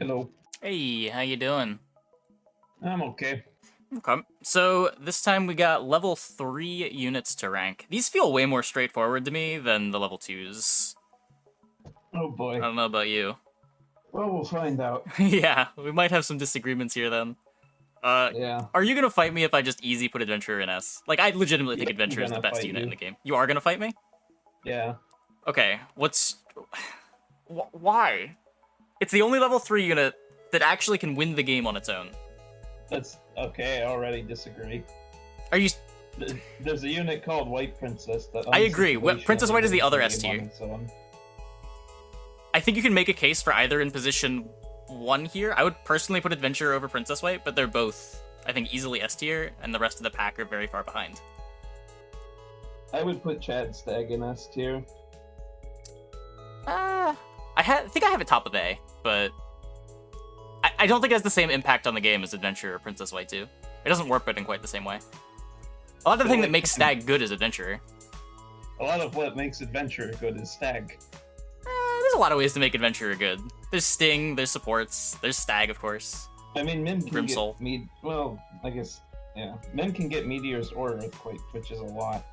Hello. Hey, how you doing? I'm okay. Okay. So this time we got level 3 units to rank. These feel way more straightforward to me than the level 2s. Oh I boy. don't know about you. Well, we'll find out. Yeah, we might have some disagreements here then. Yeah. Are you gonna fight me if I just easy put Adventurer in S? Like, I legitimately think Yeah, I'm Adventurer is the gonna best fight unit in you. the game. You are gonna fight me? Yeah. Okay, what's... Why? It's the only level 3 unit that actually can win the game on its own. That's okay. I already disagree. Are you... There's a unit called White Princess that. I agree. Princess White is the other S game on tier. its own. I think you can make a case for either in position 1 here. I would personally put Adventurer over Princess White, but they're both, I think, easily S tier, and the rest of the pack are very far behind. I would put Chad Stag in S tier. I think I have it top of A, but I don't think it has the same impact on the game as Adventurer or Princess White do. It doesn't warp it in quite the same way. A lot of the thing that makes Stag good is Adventurer. A lot of what makes Adventurer good is Stag. There's a lot of ways to make Adventurer good. There's Sting, there's supports, there's Stag, of course. I mean, Min can Grimsoul. get well, I guess, yeah. Min can get Meteors or Earthquake, which is a lot.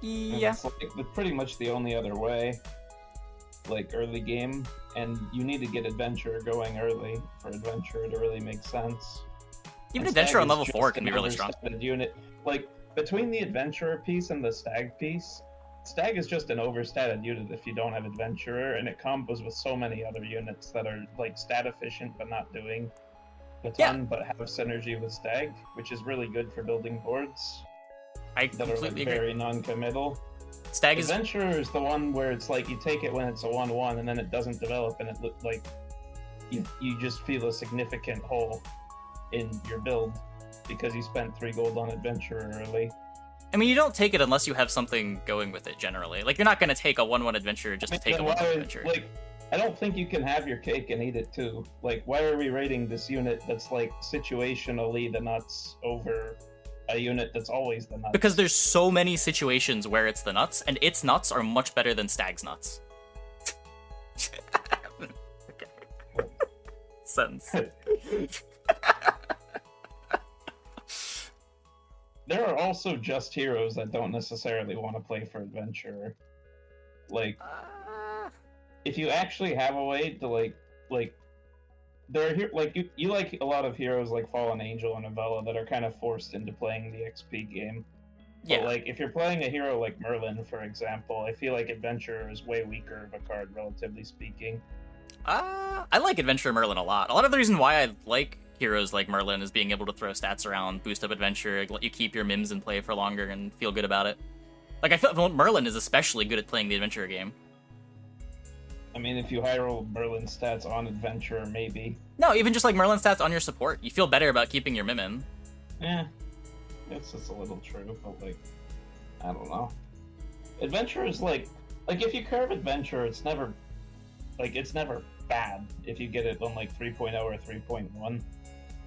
Yeah. It's like pretty much the only other way, like early game, and you need to get Adventurer going early for Adventurer to really make sense. Even And Adventurer on Stag level is 4 just can an be really strong. overstated unit. Like, between the Adventurer piece and the Stag piece, Stag is just an overstated unit if you don't have Adventurer, and it combos with so many other units that are like stat efficient but not doing a ton, but have synergy with Stag, which is really good for building boards I that are like completely agree. very non-committal. Stag is... Adventurer is the one where it's like you take it when it's a 1-1 and then it doesn't develop, and it looks like you just feel a significant hole in your build because you spent 3 gold on Adventurer early. I mean, you don't take it unless you have something going with it, generally. Like, you're not going to take a 1-1 Adventurer just to take a 1-1 Adventurer. Like, I don't think you can have your cake and eat it too. Like, why are we rating this unit that's like situationally the nuts over a unit that's always the nuts? Because there's so many situations where it's the nuts, and its nuts are much better than Stag's nuts. Sentence. There are also just heroes that don't necessarily want to play for Adventurer. Like, if you actually have a way to like there are like you like a lot of heroes like Fallen Angel and Avella that are kind of forced into playing the XP game. Yeah. But like if you're playing a hero like Merlin, for example, I feel like Adventurer is way weaker of a card, relatively speaking. I like Adventurer Merlin a lot. A lot of the reason why I like heroes like Merlin is being able to throw stats around, boost up Adventure, let you keep your Mims in play for longer and feel good about it. Like, I feel Merlin is especially good at playing the Adventurer game. I mean, if you high roll Merlin stats on Adventurer, maybe. No, even just like Merlin stats on your support, you feel better about keeping your Mim in. It's just a little true, but like, I don't know. Adventurer is like if you curve Adventurer, it's never bad if you get it on like 3.0 or 3.1.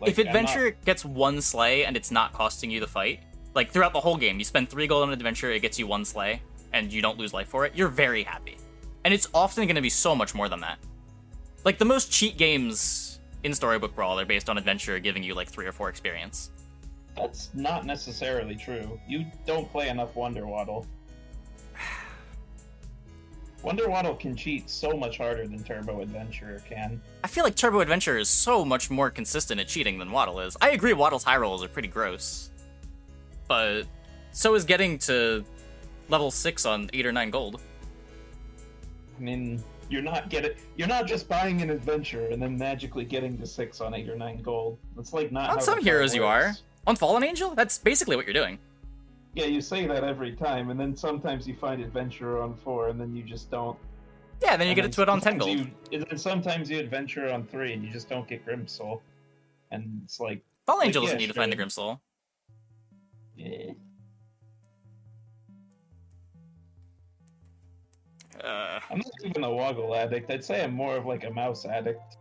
Like, if Adventure gets 1 slay and it's not costing you the fight, like throughout the whole game, you spend 3 gold on Adventure, it gets you 1 slay, and you don't lose life for it, you're very happy. And it's often going to be so much more than that. Like, the most cheat games in Storybook Brawl are based on Adventure giving you like 3 or 4 experience. That's not necessarily true. You don't play enough Wonder Waddle. Wonder Waddle can cheat so much harder than Turbo Adventurer can. I feel like Turbo Adventure is so much more consistent at cheating than Waddle is. I agree Waddle's high rolls are pretty gross. But so is getting to level 6 on 8 or 9 gold. I mean, you're not just buying an Adventure and then magically getting to 6 on 8 or 9 gold. It's like not On how some the heroes card you are. works. On Fallen Angel, that's basically what you're doing. Yeah, you say that every time, and then sometimes you find Adventurer on 4, and then you just don't. Yeah, then you get to it on 10 gold. And then sometimes you Adventure on 3, and you just don't get Grimsoul. And it's like... Fallen Angel yeah, doesn't need to find the sure. Grimsoul. Yeah. I'm not even a Woggle addict. I'd say I'm more of like a mouse addict.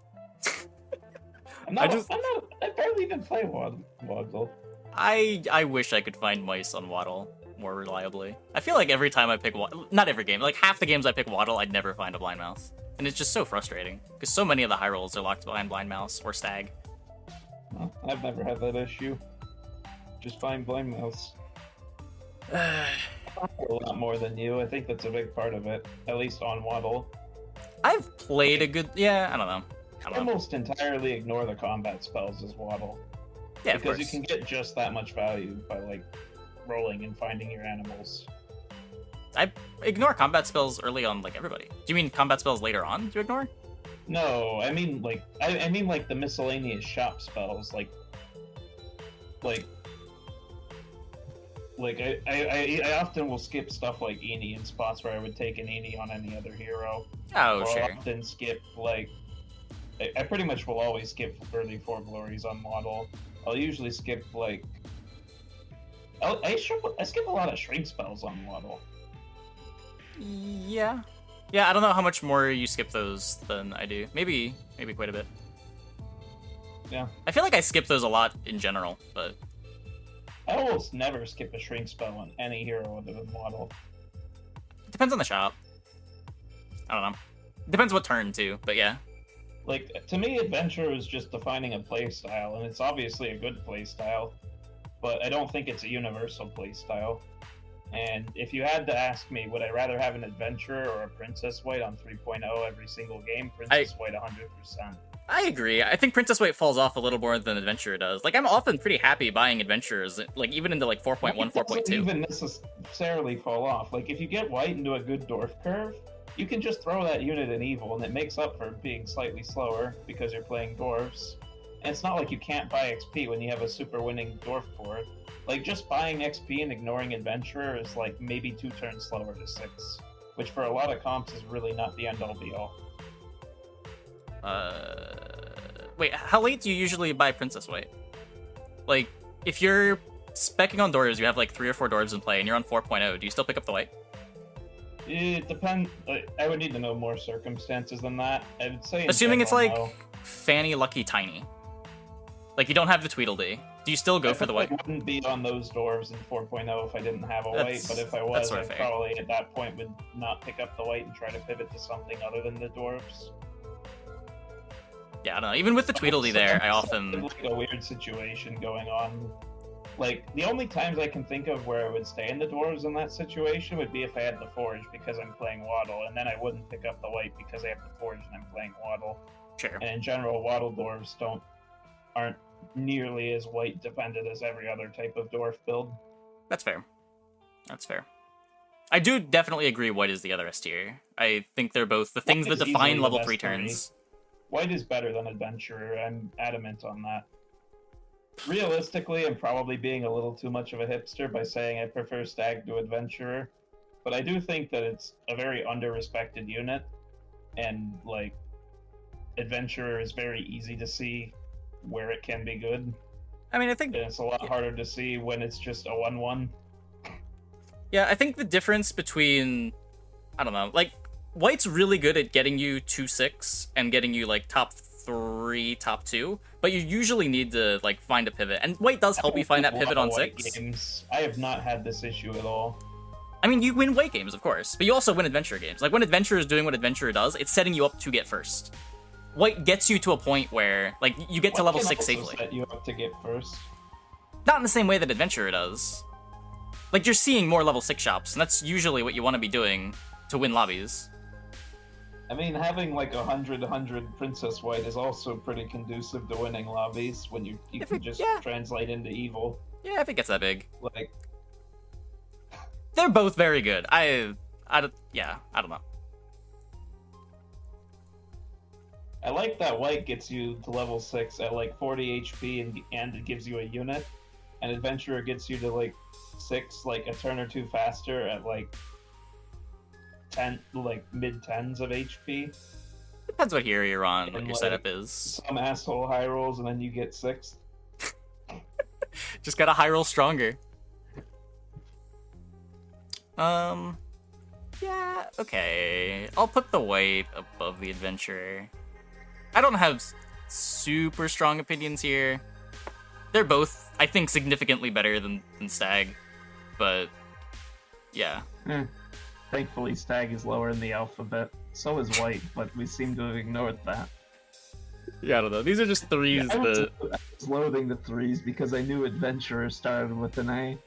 I barely even play Woggle. I wish I could find mice on Waddle more reliably. I feel like every time I pick Waddle, not every game, like half the games I pick Waddle, I'd never find a blind mouse. And it's just so frustrating, because so many of the high rolls are locked behind Blind Mouse or Stag. Well, I've never had that issue. Just find Blind Mouse. A lot more than you. I think that's a big part of it, at least on Waddle. I've played a good... Yeah, I don't know. I almost entirely ignore the combat spells as Waddle. Yeah, because you can get just that much value by, like, rolling and finding your animals. I ignore combat spells early on, like, everybody. Do you mean combat spells later on to ignore? No, I mean, like, I mean, like, the miscellaneous shop spells, like, I often will skip stuff like Eenie in spots where I would take an Eenie on any other hero. Oh, or sure. I'll often skip, like, I pretty much will always skip early 4 glories on Waddle. I'll usually skip, like, I skip a lot of shrink spells on Waddle. Yeah. Yeah, I don't know how much more you skip those than I do. Maybe quite a bit. Yeah. I feel like I skip those a lot in general, but... I almost never skip a shrink spell on any hero other than Waddle. It depends on the shop. I don't know. Depends what turn, too, but yeah. Like, to me, Adventure is just defining a playstyle, and it's obviously a good playstyle, but I don't think it's a universal playstyle. And if you had to ask me, would I rather have an Adventurer or a Princess White on 3.0 every single game? Princess White 100%. I agree. I think Princess White falls off a little more than Adventurer does. Like, I'm often pretty happy buying Adventurers, like, even into, like, 4.1, 4.2. It doesn't even necessarily fall off. Like, if you get White into a good Dwarf curve, you can just throw that unit in Evil, and it makes up for being slightly slower because you're playing Dwarves. And it's not like you can't buy XP when you have a super winning Dwarf board. Like, just buying XP and ignoring Adventurer is, like, maybe 2 turns slower to 6. Which, for a lot of comps, is really not the end-all be-all. Wait, how late do you usually buy Princess White? Like, if you're speccing on Dwarves, you have, like, 3 or 4 Dwarves in play, and you're on 4.0, do you still pick up the White? It depends. I would need to know more circumstances than that. I would say, assuming it's like no. Fanny Lucky Tiny, like you don't have the Tweedle-Dee, do you still go for the White? I wouldn't be on those Dwarves in 4.0 if I didn't have a White, but if I was, I probably at that point would not pick up the White and try to pivot to something other than the Dwarves. Yeah, I don't know. Even with the Tweedle-Dee there, I often... like a weird situation going on. Like, the only times I can think of where I would stay in the Dwarves in that situation would be if I had the Forge because I'm playing Waddle, and then I wouldn't pick up the White because I have the Forge and I'm playing Waddle. Sure. And in general, Waddle Dwarves aren't nearly as White dependent as every other type of Dwarf build. That's fair. That's fair. I do definitely agree White is the other S tier. I think they're both the things that define level 3 turns. White is better than Adventurer. I'm adamant on that. Realistically, I'm probably being a little too much of a hipster by saying I prefer Stag to Adventurer, but I do think that it's a very under-respected unit, and, like, Adventurer is very easy to see where it can be good. I mean, I think... And it's a lot harder to see when it's just a 1-1. Yeah, I think the difference between... I don't know, like, White's really good at getting you 2-6 and getting you, like, top 3, top 2, but you usually need to, like, find a pivot. And White does help you find that pivot on 6. Games. I have not had this issue at all. I mean, you win White games, of course, but you also win Adventurer games. Like, when Adventurer is doing what Adventurer does, it's setting you up to get first. White gets you to a point where, like, you get to level 6 safely. Set you up to get first. Not in the same way that Adventurer does. Like, you're seeing more level 6 shops, and that's usually what you want to be doing to win lobbies. I mean, having like 100 Princess White is also pretty conducive to winning lobbies when you can just translate into Evil. Yeah, if it gets that big. Like, they're both very good. I don't know. I like that White gets you to level 6 at like 40 HP and it gives you a unit, and Adventurer gets you to like 6 like a turn or two faster at like 10, like mid-10s of HP. Depends what hero you're on, and what your like, setup is. Some asshole high rolls and then you get 6th. Just gotta high roll stronger. Yeah, okay. I'll put the White above the Adventurer. I don't have super strong opinions here. They're both, I think, significantly better than Stag, but yeah. Thankfully, Stag is lower in the alphabet. So is White, but we seem to have ignored that. Yeah, I don't know. These are just threes I was that... loathing the threes because I knew Adventurer started with an A.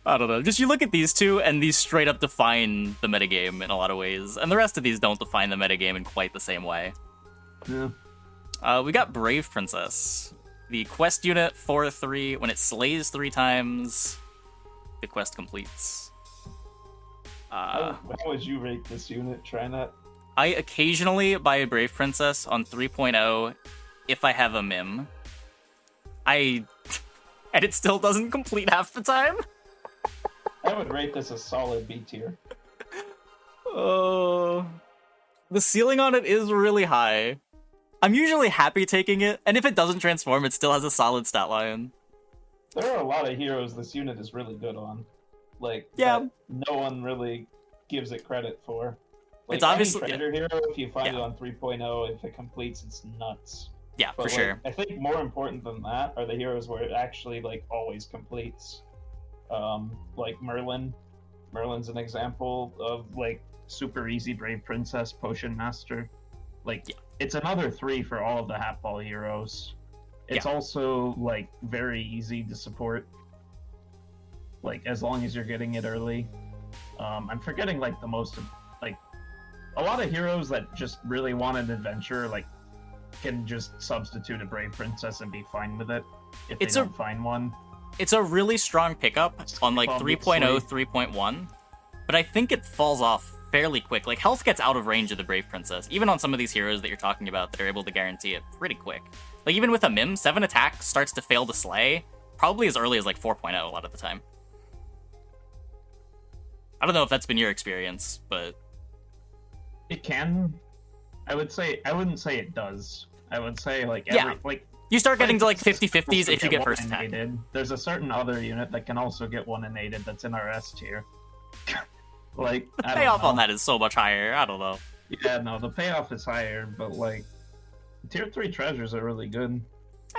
I don't know. Just you look at these two, and these straight up define the metagame in a lot of ways. And the rest of these don't define the metagame in quite the same way. Yeah. We got Brave Princess. The quest unit, 4/3. When it slays 3 times, the quest completes. How would you rate this unit? Try not. I occasionally buy a Brave Princess on 3.0 if I have a Mim. And it still doesn't complete half the time. I would rate this a solid B tier. Oh, the ceiling on it is really high. I'm usually happy taking it, and if it doesn't transform, it still has a solid stat line. There are a lot of heroes this unit is really good on. Like, yeah, that no one really gives it credit for. Like, it's obviously any trader hero, if you find it on 3.0, if it completes, it's nuts. Yeah, but, for sure. I think more important than that are the heroes where it actually like always completes. Like Merlin. Merlin's an example of like super easy Brave Princess Potion Master. Like it's another 3 for all of the Hat Ball heroes. It's also like very easy to support. Like as long as you're getting it early. I'm forgetting like the most like a lot of heroes that just really want an adventure like can just substitute a Brave Princess and be fine with it if they don't find one. It's a really strong pickup on like 3.0, 3.1, but I think it falls off fairly quick. Like health gets out of range of the Brave Princess, even on some of these heroes that you're talking about that are able to guarantee it pretty quick. Like even with a Mim, 7 attack starts to fail to slay, probably as early as like 4.0 a lot of the time. I don't know if that's been your experience, but... It can. I wouldn't say it does. I would say like you start getting to like 50-50s if you get first attack. There's a certain other unit that can also get 1 innated that's in our S tier. Like the payoff on that is so much higher. I don't know. Yeah, no, the payoff is higher, but like tier 3 treasures are really good.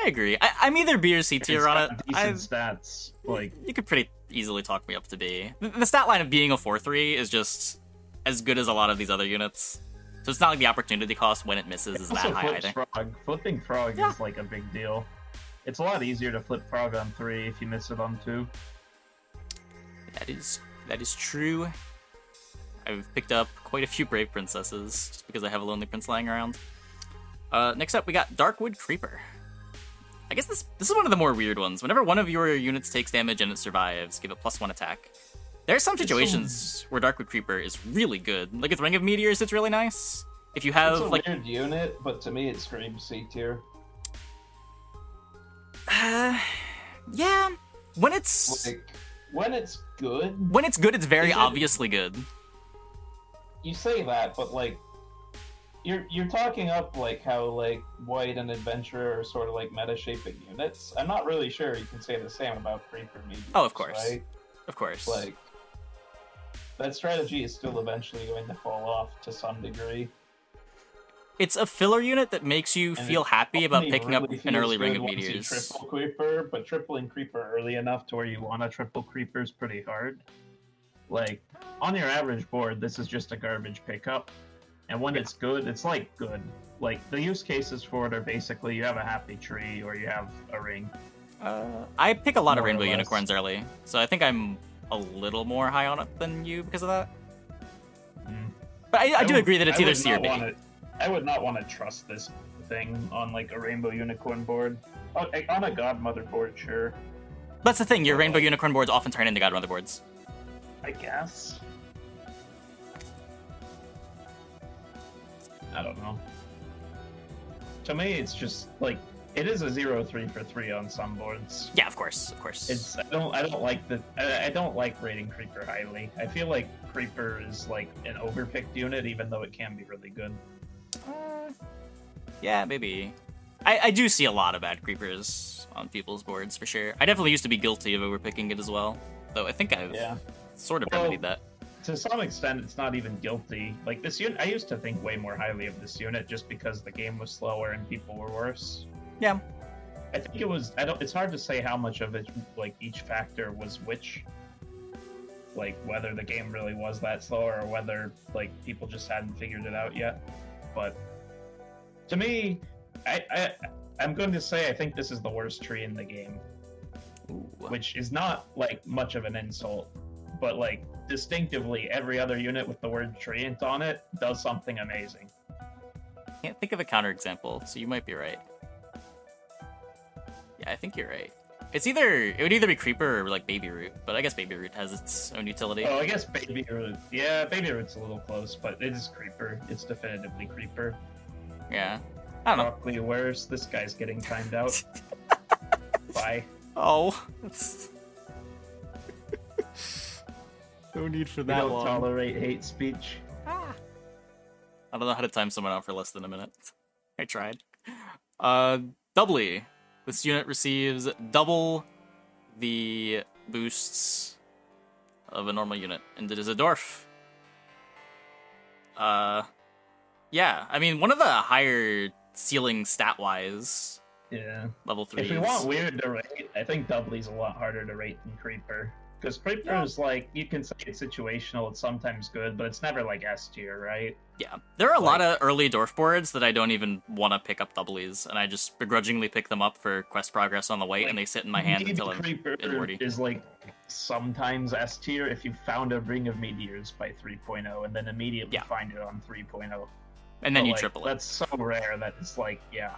I agree. I'm either B or C tier on it. Decent stats. Like you could pretty easily talk me up to B. The stat line of being a 4/3 is just as good as a lot of these other units. So it's not like the opportunity cost when it misses is that high either. Frog. Flipping Frog is like a big deal. It's a lot easier to flip Frog on 3 if you miss it on 2. That is true. I've picked up quite a few Brave Princesses just because I have a Lonely Prince lying around. Next up, we got Darkwood Creeper. I guess this is one of the more weird ones. Whenever one of your units takes damage and it survives, give it +1 attack. There are some situations where Darkwood Creeper is really good. Like with Ring of Meteors, it's really nice. If you have it's a weird unit, but to me it screams C tier. Yeah. When it's good. When it's good, it's very obviously good. You say that, but like you're talking up like how like Wight and Adventurer are sort of like meta shaping units. I'm not really sure you can say the same about Creeper Meteors. Oh, of course. Right? Of course. Like that strategy is still eventually going to fall off to some degree. It's a filler unit that makes you feel happy about picking up an early Ring of Meteors. Triple Creeper, but tripling Creeper early enough to where you want a triple Creeper is pretty hard. Like, on your average board, this is just a garbage pickup. And when it's good, it's like good. Like, the use cases for it are basically you have a happy tree or you have a ring. I pick a lot of Rainbow Unicorns early, so I think I'm a little more high on it than you because of that. But I do agree that it's either C or B. I would not want to trust this thing on like a Rainbow Unicorn board. On a Godmother board, sure. That's the thing, your Rainbow Unicorn boards often turn into Godmother boards. I guess. I don't know. To me, it's just like it is a 0-3 for 3 on some boards. Yeah, of course. It's I don't like rating Creeper highly. I feel like Creeper is like an overpicked unit, even though it can be really good. Yeah, maybe. I do see a lot of bad Creepers on people's boards for sure. I definitely used to be guilty of overpicking it as well, though I think I've sort of remedied that. To some extent, it's not even guilty. Like this unit, I used to think way more highly of this unit just because the game was slower and people were worse. Yeah. I think it was. It's hard to say how much of it, like each factor, was which. like whether the game really was that slow or whether like people just hadn't figured it out yet. But to me, I'm going to say I think this is the worst tree in the game. Ooh. Which is not like much of an insult, but like distinctively every other unit with the word treant on it does something amazing. Can't think of a counterexample, so you might be right. Yeah, I think you're right. It would either be Creeper or like Baby Root, but I guess Baby Root has its own utility. Oh, I guess Baby Root. Yeah, Baby Root's a little close, but it is Creeper. It's definitively Creeper. Yeah. I don't know. Broccoli, where's this guy's getting timed out? Bye. Oh. No need for We that don't long. tolerate hate speech. I don't know how to time someone out for less than a minute. I tried. Doubly. This unit receives double the boosts of a normal unit, and it is a dwarf. Yeah, I mean, one of the higher ceiling stat-wise. Yeah. Level 3. If we want weird to rate, I think Doubly's a lot harder to rate than Creeper. Because Creeper is like, you can say it's situational, it's sometimes good, but it's never like S tier, right? Yeah. There are a lot of early dwarf boards that I don't even want to pick up doublies, and I just begrudgingly pick them up for quest progress on the Wight, and they sit in my hand until I'm Creeper inwardy. is like sometimes S tier if you found a Ring of Meteors by 3.0 and then immediately find it on 3.0. And then you like, triple it. That's so rare that it's like, yeah.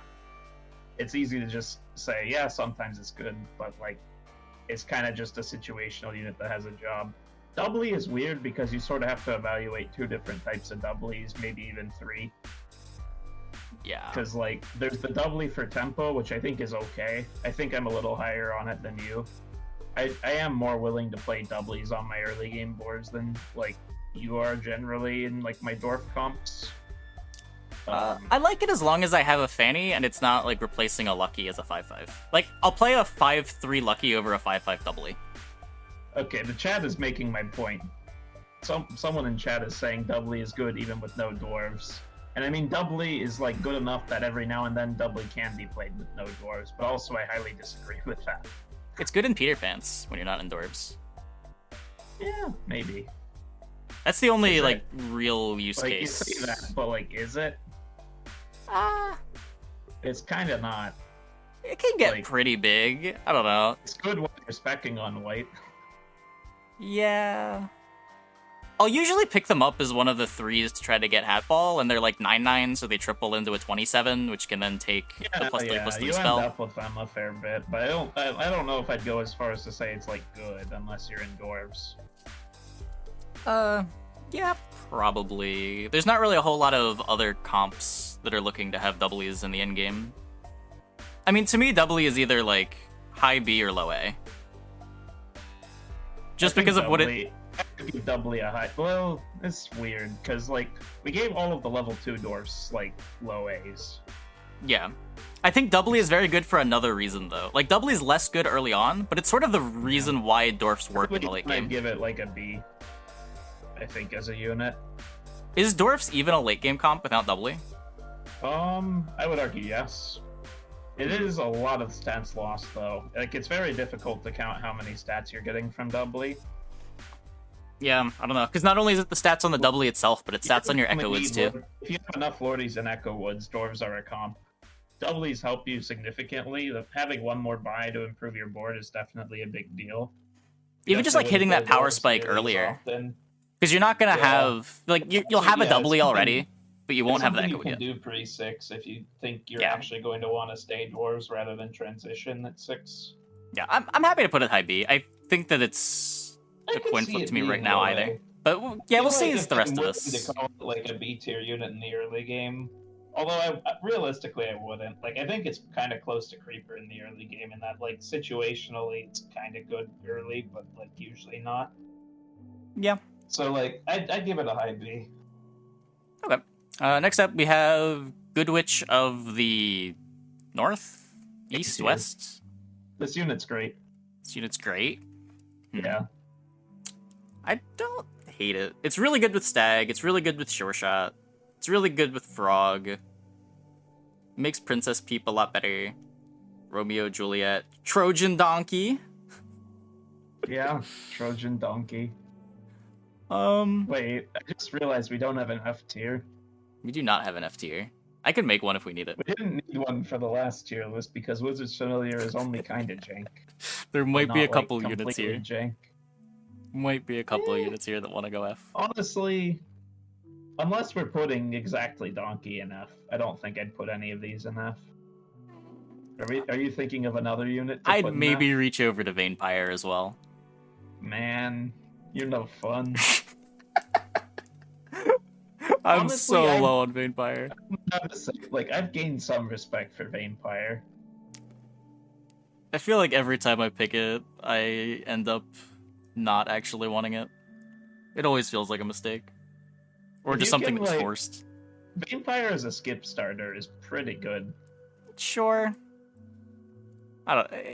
It's easy to just say, yeah, sometimes it's good, but like, it's kind of just a situational unit that has a job. Doubly is weird because you sort of have to evaluate 2 different types of doublies, maybe even 3. Yeah. Because like, there's the doubly for tempo, which I think is okay. I think I'm a little higher on it than you. I am more willing to play doublies on my early game boards than like you are generally in like my dwarf comps. I like it as long as I have a Fanny and it's not like replacing a Lucky as a 5/5. Like, I'll play a 5/3 Lucky over a 5/5 doubly. Okay, the chat is making my point. Someone in chat is saying doubly is good even with no dwarves. And I mean, doubly is like good enough that every now and then doubly can be played with no dwarves, but also I highly disagree with that. It's good in Peter Pants when you're not in dwarves. Yeah, maybe. That's the only like real use like, case. You say that, but like, is it? It's kind of not. It can get like, pretty big. I don't know. It's good when you're specking on Wight. Yeah. I'll usually pick them up as one of the 3s to try to get Hatball, and they're like 9/9, so they triple into a 27, which can then take the +3/+3 you spell. end up with them a fair bit, but I don't know if I'd go as far as to say it's like good unless you're in dwarves. Yeah, probably. There's not really a whole lot of other comps that are looking to have doublies in the end game. I mean, to me, doubly is either like high B or low A. Just because of what it. I would give doubly a high. Well, it's weird because like we gave all of the level 2 dwarfs like low A's. Yeah. I think doubly is very good for another reason though. Like doubly is less good early on, but it's sort of the reason why dwarfs work in the late game. I'd give it like a B. I think as a unit. Is dwarfs even a late game comp without doubly? I would argue yes. It is a lot of stats lost though. Like it's very difficult to count how many stats you're getting from doubly. Yeah, I don't know. Because not only is it the stats on the doubly itself, but it's stats on your Echo Woods too. If you have enough Lordies and Echo Woods, dwarves are a comp. Doublies help you significantly. Having one more buy to improve your board is definitely a big deal. Even just like hitting that power spike earlier. Because you're not going to have... Like, you'll have a doubly already, but you won't have that Echo Wood yet. You can do pre-6 if you think you're actually going to want to stay dwarves rather than transition at 6. Yeah, I'm happy to put it high B. I think that it's a coin flip to me right now either. But yeah, we'll see as the rest of this. To call it like a B tier unit in the early game. Although realistically I wouldn't. Like I think it's kind of close to Creeper in the early game in that like situationally it's kind of good early, but like usually not. Yeah. So like I'd give it a high B. Okay. Next up we have Good Witch of the North, East, West. This unit's great. This unit's great. Yeah. I don't hate it. It's really good with Stag. It's really good with Sure Shot. It's really good with Frog. Makes Princess Peep a lot better. Romeo, Juliet, Trojan Donkey. Yeah, Trojan Donkey. Wait, I just realized we don't have an F tier. We do not have an F tier. I could make one if we need it. We didn't need one for the last tier list because Wizards Familiar is only kind of jank. There might be a couple like, units here. Jank. Might be a couple units here that want to go F. Honestly, unless we're putting exactly Donkey in F, I don't think I'd put any of these in F. Are you thinking of another unit? I'd maybe reach over to Vain-Pire as well. Man, you're no fun. I'm Honestly, so low on Vain-Pire. Like, I've gained some respect for Vain-Pire. I feel like every time I pick it, I end up not actually wanting it. It always feels like a mistake. Or just something that's forced. Vain-Pire as a skip starter is pretty good. Sure.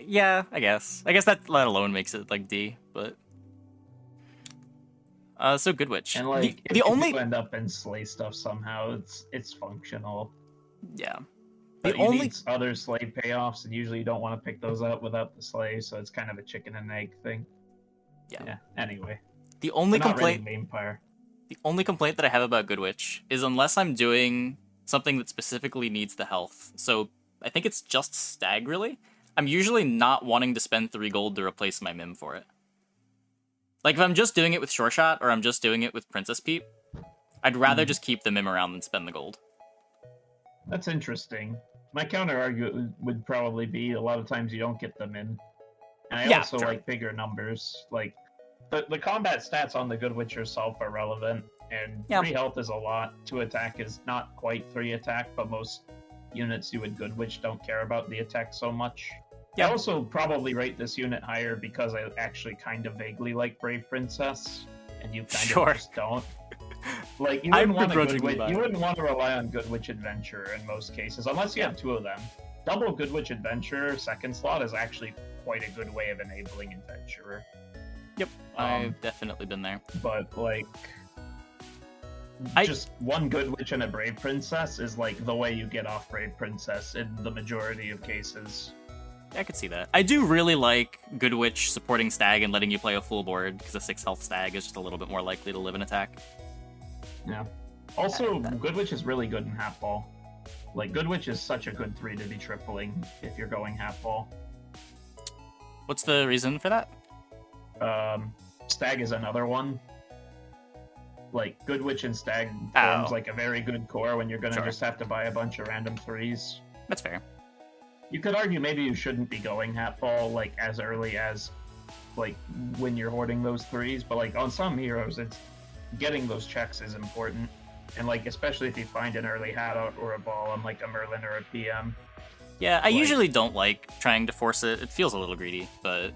Yeah, I guess. I guess that alone makes it, like, D, but... so Good Witch. And, like, if you end up in Slay stuff somehow, it's functional. Yeah. But you need other Slay payoffs, and usually you don't want to pick those up without the Slay, so it's kind of a chicken and egg thing. Yeah, anyway. The only complaint... Vain-Pire. The only complaint that I have about Good Witch is unless I'm doing something that specifically needs the health. So, I think it's just Stag, really. I'm usually not wanting to spend 3 gold to replace my Mim for it. Like, if I'm just doing it with Sure Shot, or I'm just doing it with Princess Peep, I'd rather just keep the Mim around than spend the gold. That's interesting. My counter-argument would probably be a lot of times you don't get them in. And I also like bigger numbers. Like, the combat stats on the Good Witch herself are relevant, and 3 health is a lot. 2 attack is not quite 3 attack, but most units you would Good Witch don't care about the attack so much. I also probably rate this unit higher because I actually kind of vaguely like Brave Princess, and you kind of just don't. Like, you wouldn't want to rely on Good Witch Adventurer in most cases, unless you have 2 of them. Double Good Witch Adventurer second slot is actually quite a good way of enabling Adventurer. Yep, I've definitely been there. But, like... just 1 Good Witch and a Brave Princess is, like, the way you get off Brave Princess in the majority of cases. I could see that. I do really like Good Witch supporting Stag and letting you play a full board, because a 6 health Stag is just a little bit more likely to live an attack. Yeah. Also, Good Witch is really good in half ball. Like, Good Witch is such a good 3 to be tripling if you're going half ball. What's the reason for that? Stag is another one. Like, Good Witch and Stag forms like a very good core when you're gonna just have to buy a bunch of random 3s. That's fair. You could argue maybe you shouldn't be going half ball, like, as early as, like, when you're hoarding those 3s, but, like, on some heroes, it's getting those checks is important. And, like, especially if you find an early hat out or a ball on, like, a Merlin or a PM. Yeah, I usually don't like trying to force it. It feels a little greedy, but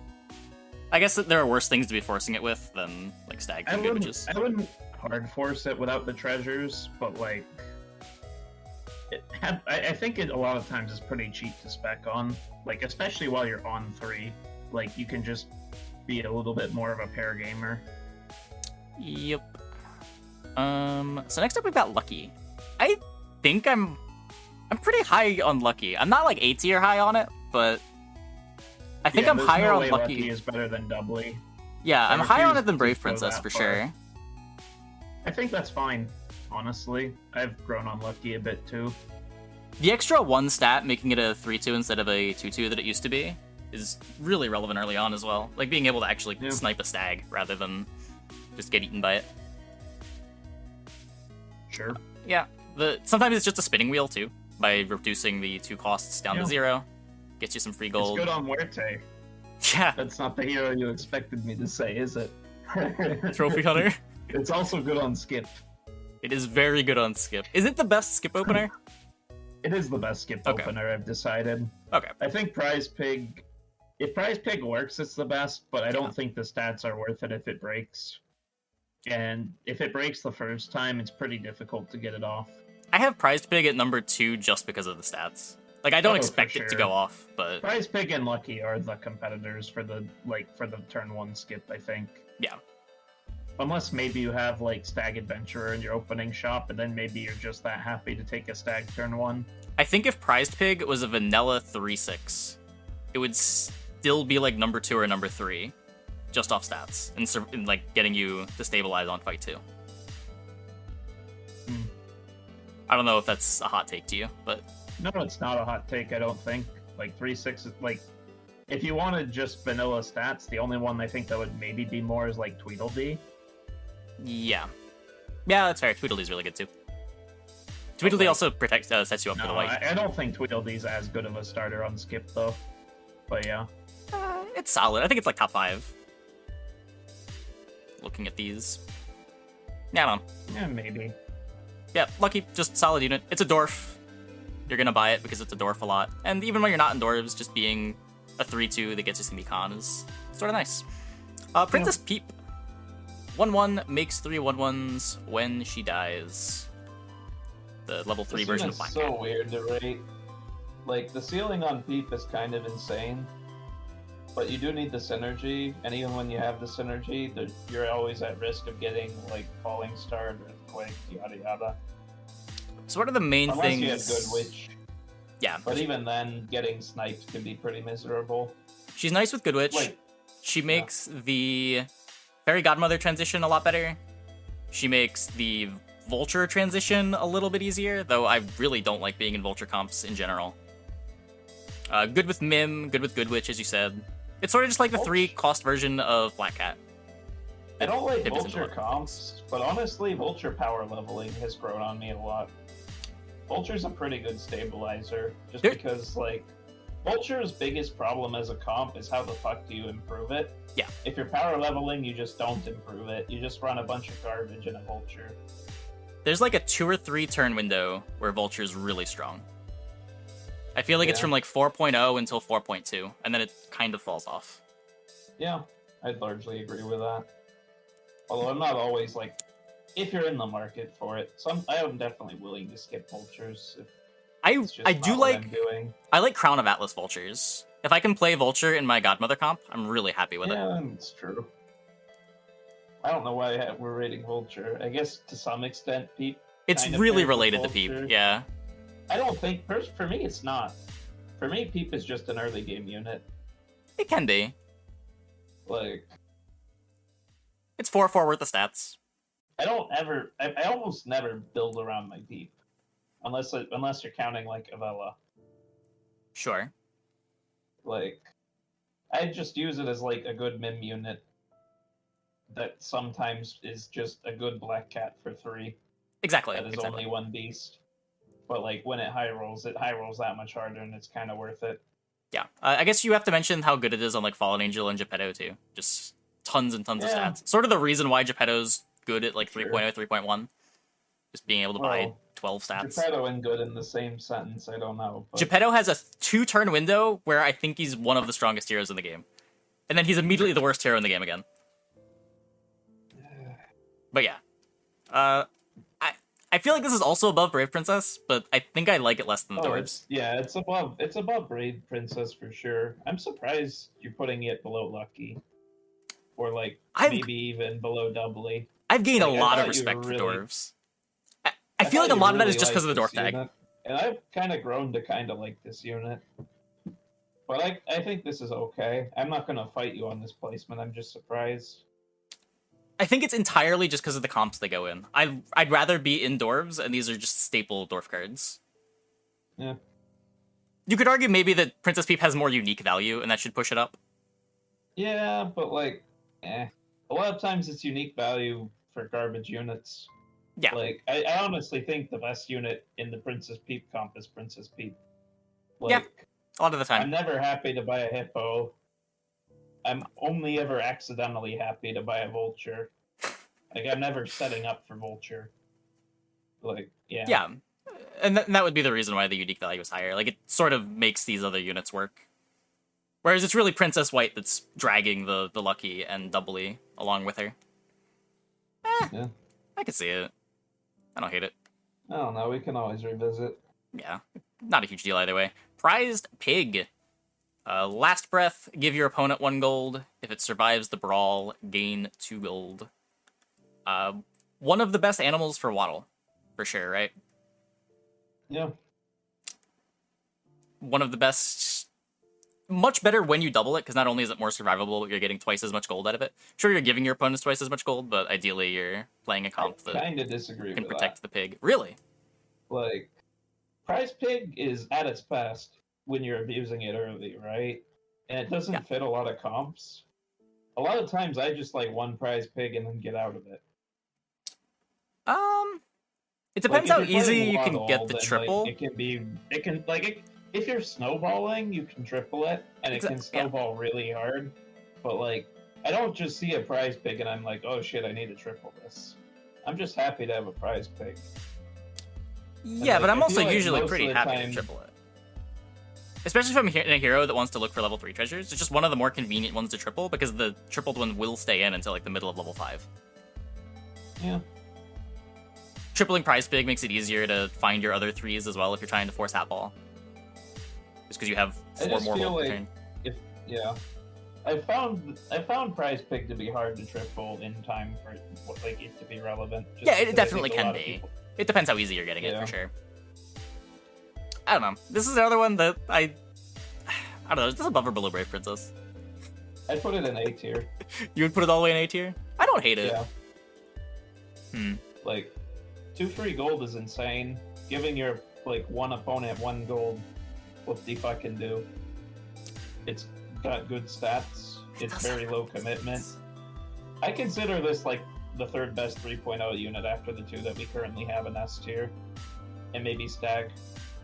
I guess that there are worse things to be forcing it with than, like, Stag and Good Witches. I wouldn't hard force it without the treasures, but, like, I think it a lot of times is pretty cheap to spec on, like, especially while you're on 3. Like, you can just be a little bit more of a pair gamer. Yep. So next up we've got Lucky. I think I'm pretty high on Lucky. I'm not like A tier high on it, but I think I'm higher on Lucky. Lucky is better than Doubly. Yeah, I'm higher on it than Brave Princess for sure. I think that's fine, honestly. I've grown on Lucky a bit too. The extra 1 stat, making it a 3-2 instead of a 2-2 that it used to be, is really relevant early on as well. Like, being able to actually snipe a Stag rather than just get eaten by it. Sure. Yeah. Sometimes it's just a spinning wheel, too, by reducing the 2 costs down to 0. Gets you some free gold. It's good on Muerte. Yeah. That's not the hero you expected me to say, is it? Trophy Hunter. It's also good on Skip. It is very good on Skip. Is it the best Skip opener? It is the best Skip opener, I've decided. Okay. I think Prize Pig... If Prize Pig works, it's the best, but I don't think the stats are worth it if it breaks. And if it breaks the first time, it's pretty difficult to get it off. I have Prize Pig at number 2 just because of the stats. Like, I don't expect it to go off, but... Prize Pig and Lucky are the competitors for the turn 1 skip, I think. Yeah. Unless maybe you have, like, Stag Adventurer in your opening shop, and then maybe you're just that happy to take a Stag turn 1. I think if Prized Pig was a vanilla 3-6, it would still be, like, number 2 or number 3. just off stats and like getting you to stabilize on fight 2. I don't know if that's a hot take to you, but no, it's not a hot take. I don't think. Like 3/6 is like, if you wanted just vanilla stats, the only one I think that would maybe be more is like Tweedle-Dee. Yeah, that's fair. Tweedle-Dee's really good too. Tweedle-Dee also protects sets you up for the Wight. I don't think Tweedle-Dee's as good of a starter on Skip though. But yeah, it's solid. I think it's like top 5. Looking at these, yeah, I don't know. Yeah, maybe. Yeah, Lucky, just solid unit. It's a dwarf. You're gonna buy it because it's a dwarf a lot. And even when you're not in dwarves, just being a 3/2 that gets you some econ is sort of nice. Princess Peep. 1/1 makes 3 1/1s when she dies. The level 3 version of Black Cat. It's so Cat. weird to rate. Like, the ceiling on Peep is kind of insane. But you do need the synergy, and even when you have the synergy, you're always at risk of getting, like, Falling Star, Earthquake, yada yada. So what are the main things? Unless you have Good Witch. Yeah. But even then, getting sniped can be pretty miserable. She's nice with Good Witch. She makes the Fairy Godmother transition a lot better. She makes the Vulture transition a little bit easier, though I really don't like being in Vulture comps in general. Good with Mim, good with Good Witch, as you said. It's sort of just like the 3-cost version of Black Cat. I don't like Vulture comps, but honestly, Vulture power leveling has grown on me a lot. Vulture's a pretty good stabilizer, just because, like, Vulture's biggest problem as a comp is how the fuck do you improve it? Yeah. If you're power leveling, you just don't improve it. You just run a bunch of garbage in a Vulture. There's like a 2 or 3 turn window where Vulture's really strong. I feel like it's from like 4.0 until 4.2, and then it kind of falls off. Yeah, I'd largely agree with that. Although I'm not always like, if you're in the market for it, I am definitely willing to skip Vultures. I like Crown of Atlas Vultures. If I can play Vulture in my Godmother comp, I'm really happy with it. Yeah, it's true. I don't know why we're rating Vulture. I guess to some extent, Peep. It's really related to Peep, yeah. I don't think, for me, it's not. For me, Peep is just an early game unit. It can be. Like, it's 4/4 worth of stats. I almost never build around my Peep. Unless you're counting, like, Avella. Sure. Like, I just use it as, like, a good Mim unit that sometimes is just a good Black Cat for 3. Exactly. That is only one beast. But, like, when it high rolls that much harder, and it's kind of worth it. Yeah. I guess you have to mention how good it is on, like, Fallen Angel and Geppetto, too. Just tons and tons of stats. Sort of the reason why Geppetto's good at, like, 3.0, 3.1. Just being able to buy 12 stats. Geppetto and good in the same sentence, I don't know. But... Geppetto has a 2-turn window where I think he's one of the strongest heroes in the game. And then he's immediately the worst hero in the game again. But yeah. I feel like this is also above Brave Princess, but I think I like it less than the Dwarves. It's above Brave Princess for sure. I'm surprised you're putting it below Lucky. Or like maybe even below Doubly. I've gained a lot of respect for Dwarves. I feel like a lot of that is just because of the Dwarf tag. And I've kind of grown to kind of like this unit. But I think this is okay. I'm not going to fight you on this placement. I'm just surprised. I think it's entirely just because of the comps they go in. I'd rather be in Dwarves, and these are just staple Dwarf cards. Yeah. You could argue maybe that Princess Peep has more unique value, and that should push it up. Yeah, but like, a lot of times it's unique value for garbage units. Yeah. Like, I honestly think the best unit in the Princess Peep comp is Princess Peep. Like, yeah, a lot of the time. I'm never happy to buy a Hippo. I'm only ever accidentally happy to buy a Vulture. Like, I'm never setting up for Vulture. Like, yeah. Yeah, and that would be the reason why the unique value is higher. Like, it sort of makes these other units work. Whereas it's really Princess White that's dragging the Lucky and Doubly along with her. Yeah. I could see it. I don't hate it. I don't know, we can always revisit. Yeah, not a huge deal either way. Prized Pig. Last breath, give your opponent 1 gold. If it survives the brawl, gain 2 gold. One of the best animals for Waddle, for sure, right? Yeah. One of the best much better when you double it, because not only is it more survivable, but you're getting twice as much gold out of it. Sure, you're giving your opponents twice as much gold, but ideally you're playing a comp I that kind of disagree can with protect that. the pig. Really? Like, Prize Pig is at its best when you're abusing it early, right? And it doesn't fit a lot of comps. A lot of times I just like one Prize Pig and then get out of it. It depends like, how easy you can Waddle, get the then, triple. If you're snowballing, you can triple it, and it can snowball really hard. But like, I don't just see a Prize Pig and I'm like, oh shit, I need to triple this. I'm just happy to have a Prize Pig. Yeah, but I'm also usually pretty happy to triple it. Especially if I'm in a hero that wants to look for level 3 treasures. It's just one of the more convenient ones to triple, because the tripled one will stay in until like the middle of level 5. Yeah. Tripling Prize Pig makes it easier to find your other 3s as well if you're trying to force Hat Ball. Just because you have 4 more gold per turn. I found Prize Pig to be hard to triple in time for like it to be relevant. Yeah, it definitely can be. It depends how easy you're getting it, for sure. I don't know. This is another one that I don't know. Is this above or below Brave Princess? I'd put it in A tier. You would put it all the way in A tier? I don't hate it. Yeah. Like, 2 free gold is insane. Giving your like one opponent 1 gold, what the fuck can do? It's got good stats. It's very low commitment. I consider this like the 3rd best 3.0 unit after the 2 that we currently have in S tier, and maybe Stag.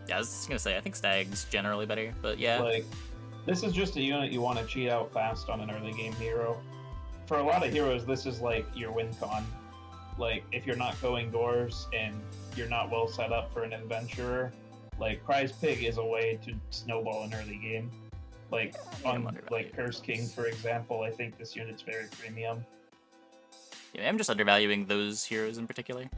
Yeah, I was gonna say I think Stag's generally better, but yeah. Like, this is just a unit you want to cheat out fast on an early game hero. For a lot of heroes, this is like your win con. Like, if you're not going doors and you're not well set up for an adventurer, like Prize Pig is a way to snowball an early game. Like on like Curse King, for example, I think this unit's very premium. Yeah, I'm just undervaluing those heroes in particular.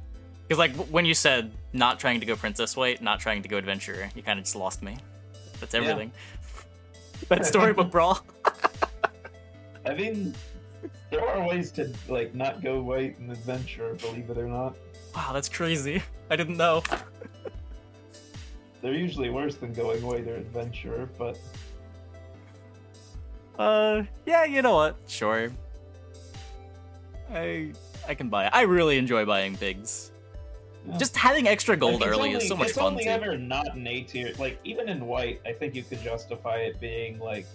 Because like when you said not trying to go Princess White, not trying to go Adventurer, you kind of just lost me. That's everything. Yeah. That's Storybook Brawl. I mean, there are ways to like not go White and Adventurer, believe it or not. Wow, that's crazy. I didn't know. They're usually worse than going White or Adventurer, but... yeah, you know what? Sure. I can buy it. I really enjoy buying pigs. Yeah. Just having extra gold early is so much fun, too. It's only ever not an A tier. Like, even in White, I think you could justify it being, like,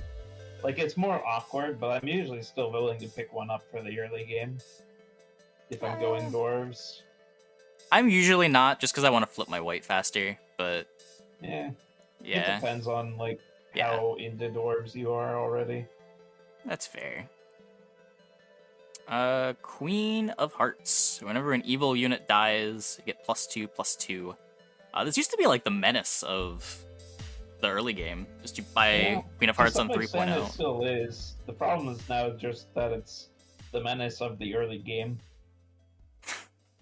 it's more awkward, but I'm usually still willing to pick one up for the early game. If I'm going Dwarves. I'm usually not, just because I want to flip my White faster, but... Yeah. Yeah. It depends on, like, how into Dwarves you are already. That's fair. Queen of Hearts. Whenever an evil unit dies, you get +2/+2. This used to be like the menace of the early game. Just you buy Queen of Hearts on 3.0. It still is. The problem is now just that it's the menace of the early game,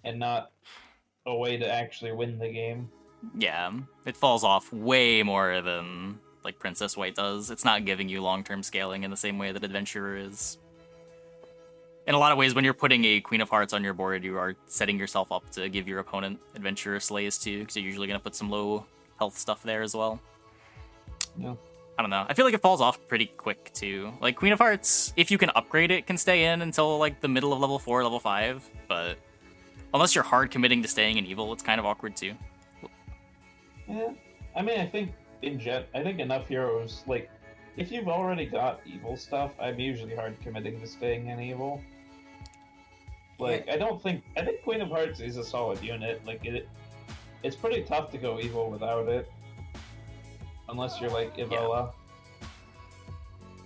and not a way to actually win the game. Yeah, it falls off way more than like Princess White does. It's not giving you long-term scaling in the same way that Adventurer is. In a lot of ways, when you're putting a Queen of Hearts on your board, you are setting yourself up to give your opponent Adventurer Slays too, because you're usually going to put some low health stuff there as well. Yeah. I don't know. I feel like it falls off pretty quick too. Like Queen of Hearts, if you can upgrade it, can stay in until like the middle of level 4, level 5, but unless you're hard committing to staying in evil, it's kind of awkward too. Yeah. I mean, I think enough heroes, like, if you've already got evil stuff, I'm usually hard committing to staying in evil. Like, I think Queen of Hearts is a solid unit. Like, it's pretty tough to go evil without it. Unless you're like Evola.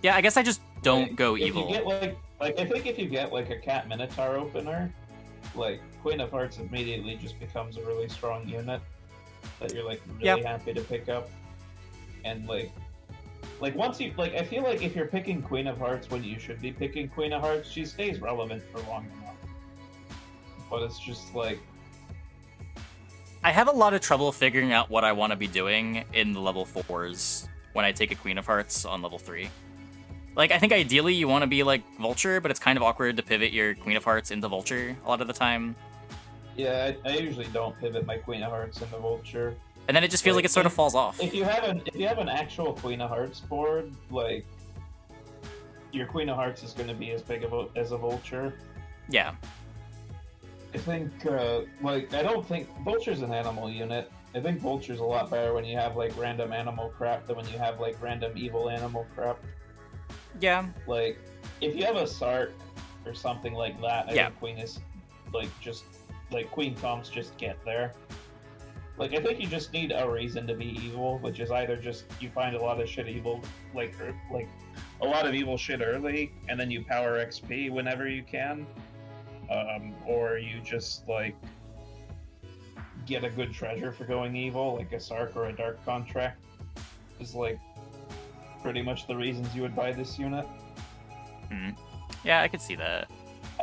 Yeah, I guess I just don't go if evil. You get I think if you get like a Cat Minotaur opener, like Queen of Hearts immediately just becomes a really strong unit that you're like really happy to pick up. And like once you I feel like if you're picking Queen of Hearts when you should be picking Queen of Hearts, she stays relevant for long enough. But it's just like, I have a lot of trouble figuring out what I want to be doing in the level 4s when I take a Queen of Hearts on level 3. Like, I think ideally you want to be like Vulture, but it's kind of awkward to pivot your Queen of Hearts into Vulture a lot of the time. Yeah, I usually don't pivot my Queen of Hearts into Vulture. And then it just feels like it sort of falls off. If you have an actual Queen of Hearts board, like your Queen of Hearts is going to be as big as a Vulture. Yeah. I think I don't think Vulture's an animal unit. I think Vulture's a lot better when you have like random animal crap than when you have like random evil animal crap. Yeah. Like if you have a Sark or something like that, I think Queen is Queen Tom's just get there. Like, I think you just need a reason to be evil, which is either just you find a lot of shit evil, like a lot of evil shit early, and then you power XP whenever you can, or you just like get a good treasure for going evil, like a Sark or a Dark Contract, is like pretty much the reasons you would buy this unit. Yeah, I could see that.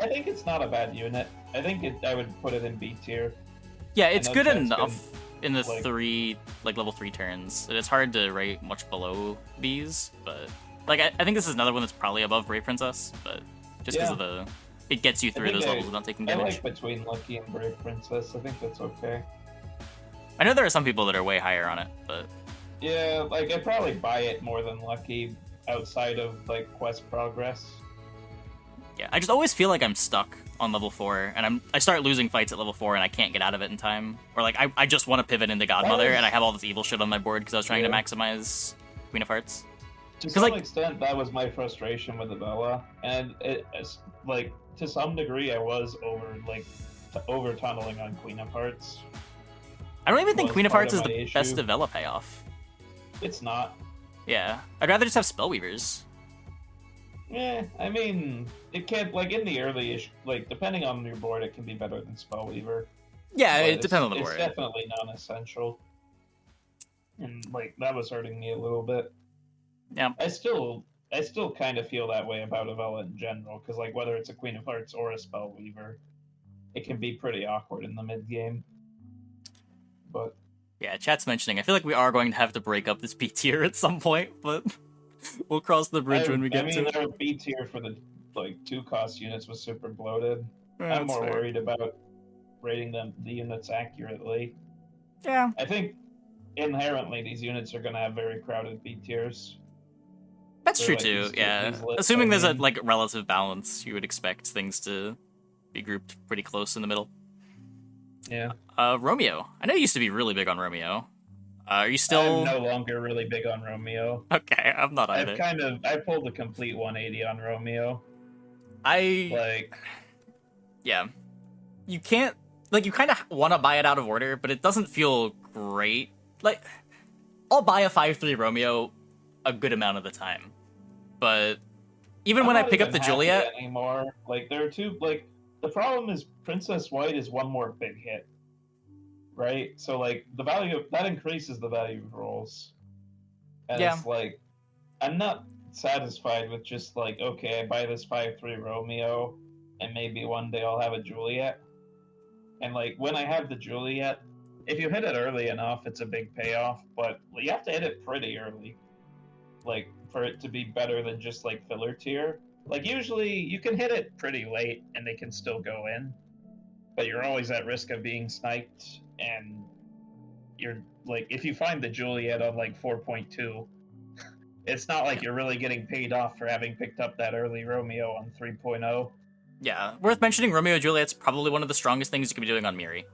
I think it's not a bad unit. I think I would put it in B tier. Yeah, it's good enough in the level 3 turns. It's hard to rate much below B's, but like I think this is another one that's probably above Brave Princess, but just because of it gets you through those levels without taking damage. I like between Lucky and Brave Princess. I think that's okay. I know there are some people that are way higher on it, but yeah, like I'd probably buy it more than Lucky outside of like quest progress. Yeah, I just always feel like I'm stuck on level 4, and I start losing fights at level 4, and I can't get out of it in time. Or like I just want to pivot into Godmother, and I have all this evil shit on my board because I was trying to maximize Queen of Hearts. To some extent, that was my frustration with Avella, and it's like to some degree I was over tunneling on Queen of Hearts. I don't even think Queen of Hearts is the best Avella payoff. It's not. Yeah, I'd rather just have Spellweavers. Yeah, I mean, it can in the early-ish, depending on your board, it can be better than Spellweaver. Yeah, it depends on the board. It's definitely non-essential, and that was hurting me a little bit. Yeah, I still kind of feel that way about Avella in general, because whether it's a Queen of Hearts or a Spellweaver, it can be pretty awkward in the mid game. But yeah, chat's mentioning. I feel like we are going to have to break up this B tier at some point, but. We'll cross the bridge when we get to it. Our B tier for the 2-cost units was super bloated. Yeah, I'm more worried about rating the units accurately. Yeah. I think inherently these units are going to have very crowded B tiers. That's true too, yeah. Assuming there's a relative balance, you would expect things to be grouped pretty close in the middle. Yeah. Romeo. I know you used to be really big on Romeo. Are you still? I'm no longer really big on Romeo. Okay, I'm not either. I pulled a complete 180 on Romeo. Yeah. You can't, you kind of want to buy it out of order, but it doesn't feel great. I'll buy a 5/3 Romeo a good amount of the time. But even when I pick up the Juliet... anymore. There are two, the problem is Princess White is one more big hit. Right? So, the value that increases the value of rolls. And it's I'm not satisfied with just okay, I buy this 5/3 Romeo, and maybe one day I'll have a Juliet. And when I have the Juliet, if you hit it early enough, it's a big payoff, but you have to hit it pretty early. For it to be better than just filler tier. Usually you can hit it pretty late and they can still go in. But you're always at risk of being sniped. And you're if you find the Juliet on 4.2, it's not you're really getting paid off for having picked up that early Romeo on 3.0. Yeah, worth mentioning, Romeo Juliet's probably one of the strongest things you can be doing on Miri.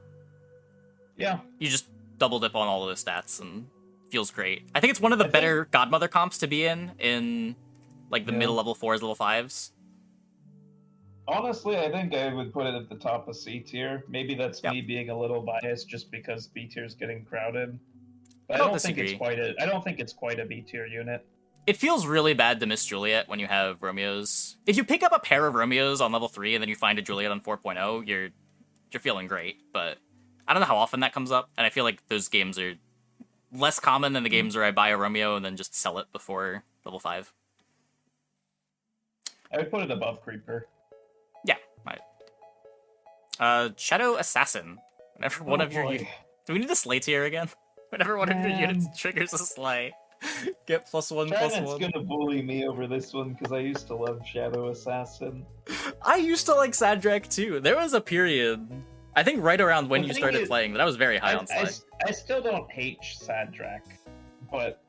Yeah. You just double dip on all of the stats and feels great. I think it's one of the better Godmother comps to be in the middle level 4s, level 5s. Honestly, I think I would put it at the top of C tier. Maybe that's me being a little biased just because B tier is getting crowded. But I don't think it's quite a B tier unit. It feels really bad to miss Juliet when you have Romeos. If you pick up a pair of Romeos on level 3 and then you find a Juliet on 4.0, you're feeling great. But I don't know how often that comes up, and I feel like those games are less common than the games where I buy a Romeo and then just sell it before level 5. I would put it above Creeper. Yeah, right. Shadow Assassin. Whenever one of your do we need a slay tier again? Whenever one of your units triggers a slay, get +1/+1. Janet's gonna bully me over this one because I used to love Shadow Assassin. I used to like Sadrak too. There was a period I think right around when The you thing started is, playing, but I was very high on Slay. I still don't hate Sadrak, but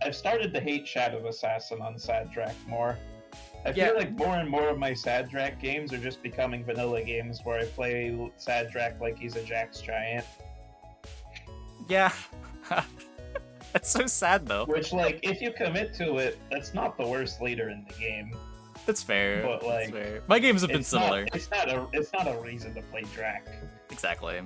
I've started to hate Shadow Assassin on Sadrak more. I feel like more and more of my Sadrak games are just becoming vanilla games where I play Sadrak like he's a Jax Giant. Yeah. That's so sad, though. Which, like, if you commit to it, that's not the worst leader in the game. That's fair. But, like, that's fair. My games have been similar. It's not a reason to play Drak. Exactly.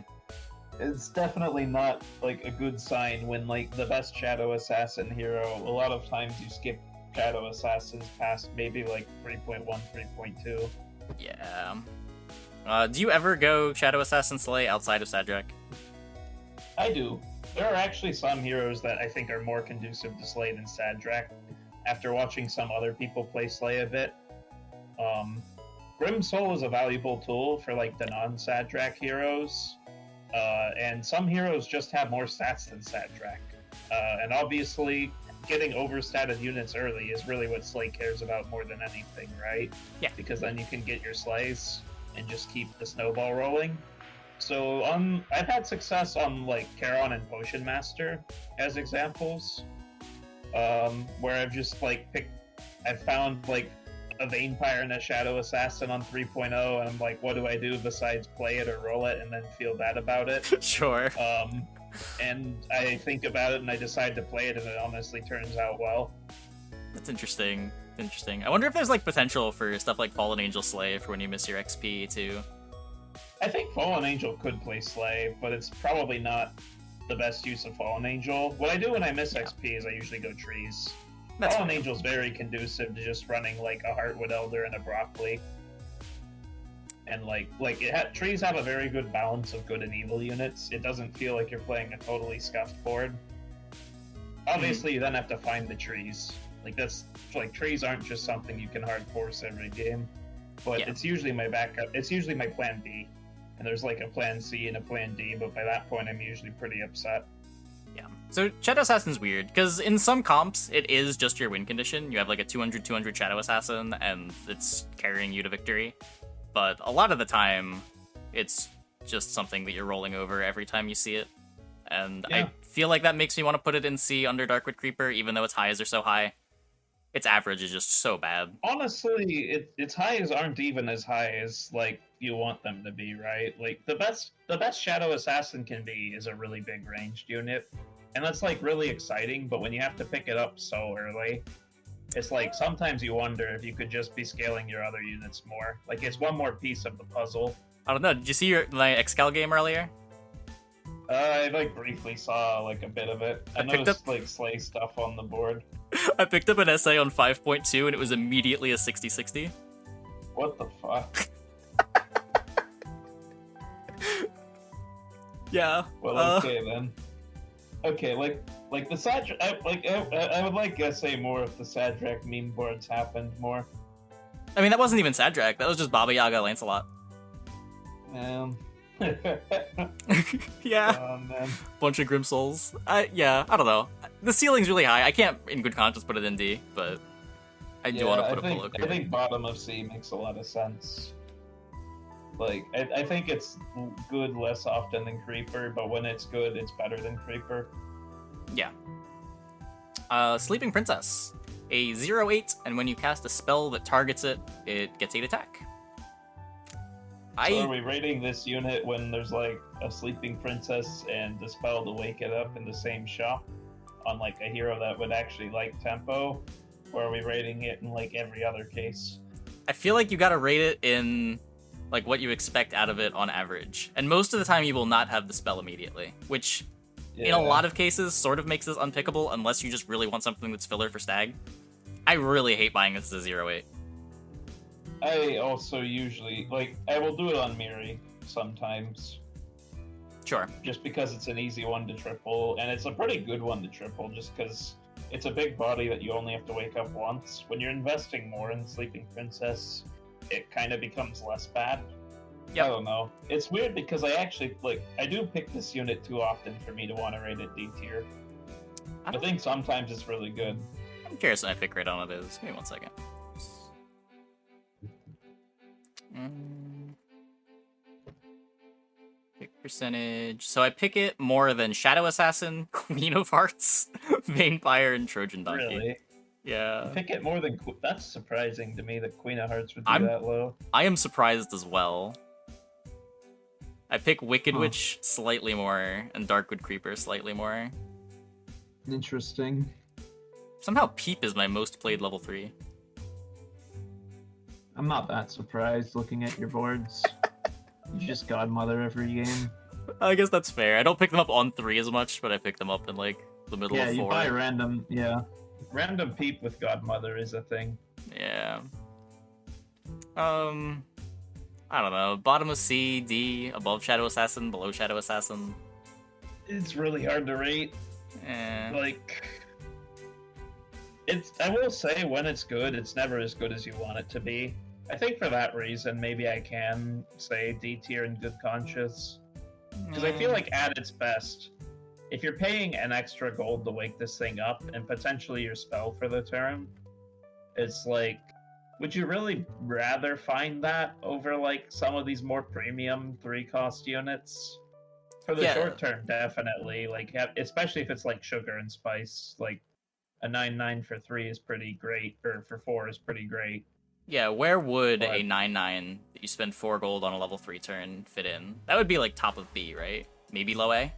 It's definitely not, like, a good sign when, like, the best Shadow Assassin hero, a lot of times you skip Shadow Assassins past maybe, like, 3.1, 3.2. Yeah. Do you ever go Shadow Assassin Slay outside of Sadrak? I do. There are actually some heroes that I think are more conducive to Slay than Sadrak, after watching some other people play Slay a bit. Grim Soul is a valuable tool for, like, the non-Sadrak heroes, and some heroes just have more stats than Sadrak. And obviously, getting overstated units early is really what Slay cares about more than anything, right? Yeah. Because then you can get your Slays and just keep the snowball rolling. So I've had success on, like, Charon and Potion Master as examples, where I've just, like, I've found, like, a Vain-Pire and a Shadow Assassin on 3.0, and I'm like, what do I do besides play it or roll it and then feel bad about it? Sure. And I think about it and I decide to play it, and it honestly turns out well. That's interesting. I wonder if there's, like, potential for stuff like Fallen Angel Slay for when you miss your XP, too. I think Fallen Angel could play Slay, but it's probably not the best use of Fallen Angel. What I do when I miss XP is I usually go trees. Fallen Angel's very conducive to just running, like, a Heartwood Elder and a Broccoli. And, trees have a very good balance of good and evil units. It doesn't feel like you're playing a totally scuffed board. Obviously, you then have to find the trees. Trees aren't just something you can hard force every game. But it's usually my backup. It's usually my plan B. And there's, like, a plan C and a plan D, but by that point I'm usually pretty upset. Yeah. So Shadow Assassin's weird, because in some comps, it is just your win condition. You have, like, a 200-200 Shadow Assassin, and it's carrying you to victory. But a lot of the time, it's just something that you're rolling over every time you see it. And I feel like that makes me want to put it in C under Darkwood Creeper, even though its highs are so high. Its average is just so bad. Honestly, its highs aren't even as high as, like, you want them to be, right? Like, the best Shadow Assassin can be is a really big ranged unit, and that's, like, really exciting, but when you have to pick it up so early, it's like, sometimes you wonder if you could just be scaling your other units more. Like, it's one more piece of the puzzle. I don't know, did you see my Excal game earlier? I, like, briefly saw, like, a bit of it. I noticed, like, Slay stuff on the board. I picked up an essay on 5.2, and it was immediately a 60-60. What the fuck? Yeah. Well, okay, then. Okay, like the Sadrak, I would like essay more if the Sadrak meme boards happened more. I mean, that wasn't even Sadrak, that was just Baba Yaga Lancelot. Yeah. Oh, man. Bunch of Grim Souls. I don't know. The ceiling's really high. I can't, in good conscience, put it in D, but I do want to put it below Creeper. I think bottom of C makes a lot of sense. Like, I think it's good less often than Creeper, but when it's good, it's better than Creeper. Yeah. Sleeping Princess. A 0/8, and when you cast a spell that targets it, it gets 8 attack. So are we rating this unit when there's, like, a Sleeping Princess and the spell to wake it up in the same shop on, like, a hero that would actually like tempo? Or are we rating it in, like, every other case? I feel like you gotta rate it in, like, what you expect out of it on average. And most of the time you will not have the spell immediately, which in a lot of cases sort of makes this unpickable unless you just really want something that's filler for Stag. I really hate buying this as a 0/8. I also usually, like, I will do it on Miri sometimes. Sure. Just because it's an easy one to triple, and it's a pretty good one to triple, just because it's a big body that you only have to wake up once. When you're investing more in Sleeping Princess, it kind of becomes less bad. Yep. I don't know. It's weird because I actually, like, I do pick this unit too often for me to want to rate it D tier. I think sometimes it's really good. I'm curious when I pick rate on it is. Give me 1 second. Percentage. So I pick it more than Shadow Assassin, Queen of Hearts, Vain-Pire, and Trojan Donkey. Really? Yeah. You pick it more than that's surprising to me that Queen of Hearts would be I'm- that low. I am surprised as well. I pick Wicked Witch slightly more, and Darkwood Creeper slightly more. Interesting. Somehow Peep is my most played level 3. I'm not that surprised looking at your boards. You just godmother every game. I guess that's fair. I don't pick them up on 3 as much, but I pick them up in like the middle of 4. Yeah, you buy random. Yeah, random Peep with godmother is a thing. Yeah. I don't know. Bottom of C, D, above Shadow Assassin, below Shadow Assassin. It's really hard to rate. Like, I will say when it's good, it's never as good as you want it to be. I think for that reason, maybe I can say D tier in good conscience. Because I feel like at its best, if you're paying an extra gold to wake this thing up and potentially your spell for the turn, it's like, would you really rather find that over like some of these more premium 3-cost units? For the short term, definitely. Like, especially if it's like sugar and spice, like a 9/9 for 3 is pretty great, or for 4 is pretty great. Yeah, where would a 9/9 that you spend 4 gold on a level 3 turn fit in? That would be like top of B, right? Maybe low A?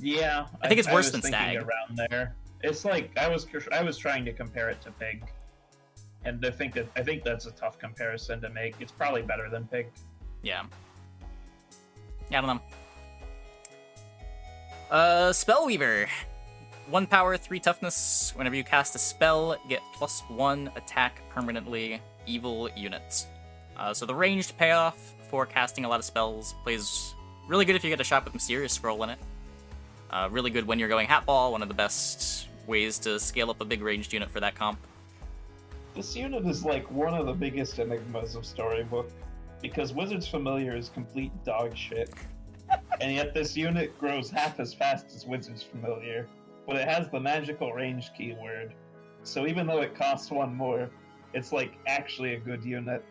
Yeah. I think it's worse was than thinking Stag. Around there. It's like, I was trying to compare it to Pig. And I think that's a tough comparison to make. It's probably better than Pig. Yeah. I don't know. Spellweaver. 1 power, 3 toughness. Whenever you cast a spell, get +1 attack permanently. Evil units. So the ranged payoff for casting a lot of spells plays really good if you get a shot with Mysterious Scroll in it. Really good when you're going Hatball, one of the best ways to scale up a big ranged unit for that comp. This unit is like one of the biggest enigmas of Storybook, because Wizard's Familiar is complete dog shit. And yet this unit grows half as fast as Wizard's Familiar, but it has the magical range keyword. So even though it costs 1 more, it's like actually a good unit.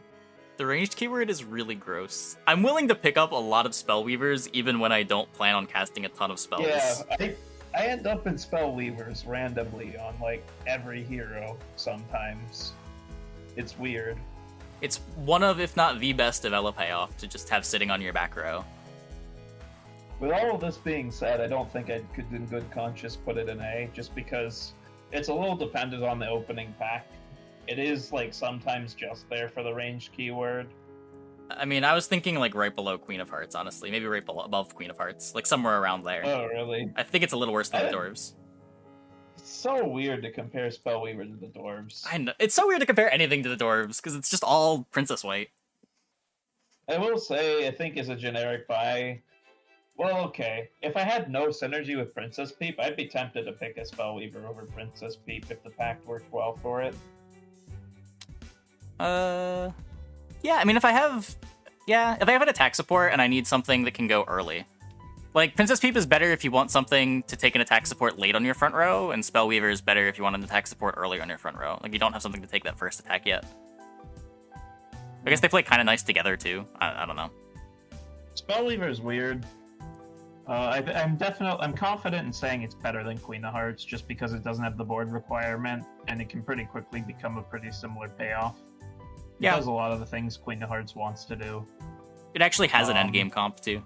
The ranged keyword is really gross. I'm willing to pick up a lot of Spellweavers even when I don't plan on casting a ton of spells. Yeah, I end up in Spellweavers randomly on like every hero sometimes. It's weird. It's one of, if not the best Avella payoff to just have sitting on your back row. With all of this being said, I don't think I could in good conscience put it in A, just because it's a little dependent on the opening pack. It is like sometimes just there for the ranged keyword. I mean, I was thinking like right below Queen of Hearts, honestly. Maybe right above Queen of Hearts. Like somewhere around there. Oh, really? I think it's a little worse than the Dwarves. It's so weird to compare Spellweaver to the Dwarves. I know. It's so weird to compare anything to the Dwarves, because it's just all Princess White. I will say, I think as a generic buy, well, okay. If I had no synergy with Princess Peep, I'd be tempted to pick a Spellweaver over Princess Peep if the pack worked well for it. Yeah, I mean, if I have an attack support and I need something that can go early. Like, Princess Peep is better if you want something to take an attack support late on your front row, and Spellweaver is better if you want an attack support earlier on your front row. Like, you don't have something to take that first attack yet. I guess they play kind of nice together, too. I don't know. Spellweaver is weird. I'm confident in saying it's better than Queen of Hearts, just because it doesn't have the board requirement, and it can pretty quickly become a pretty similar payoff. It does a lot of the things Queen of Hearts wants to do. It actually has an endgame comp, too.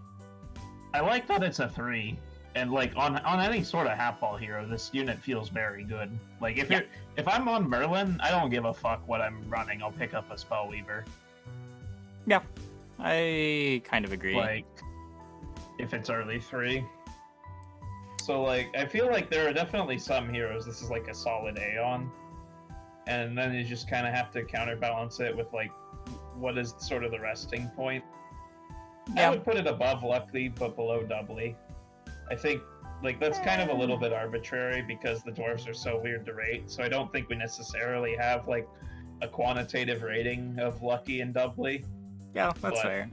I like that it's a 3, and like on any sort of Hatball hero, this unit feels very good. Like if I'm on Merlin, I don't give a fuck what I'm running. I'll pick up a Spellweaver. Yeah, I kind of agree. Like if it's early 3. So like I feel like there are definitely some heroes this is like a solid A on, and then you just kind of have to counterbalance it with like what is sort of the resting point. Yeah. I would put it above Luckily, but below Doubly. I think like that's kind of a little bit arbitrary because the dwarves are so weird to rate, so I don't think we necessarily have like a quantitative rating of Lucky and Doubly. Yeah, that's fair.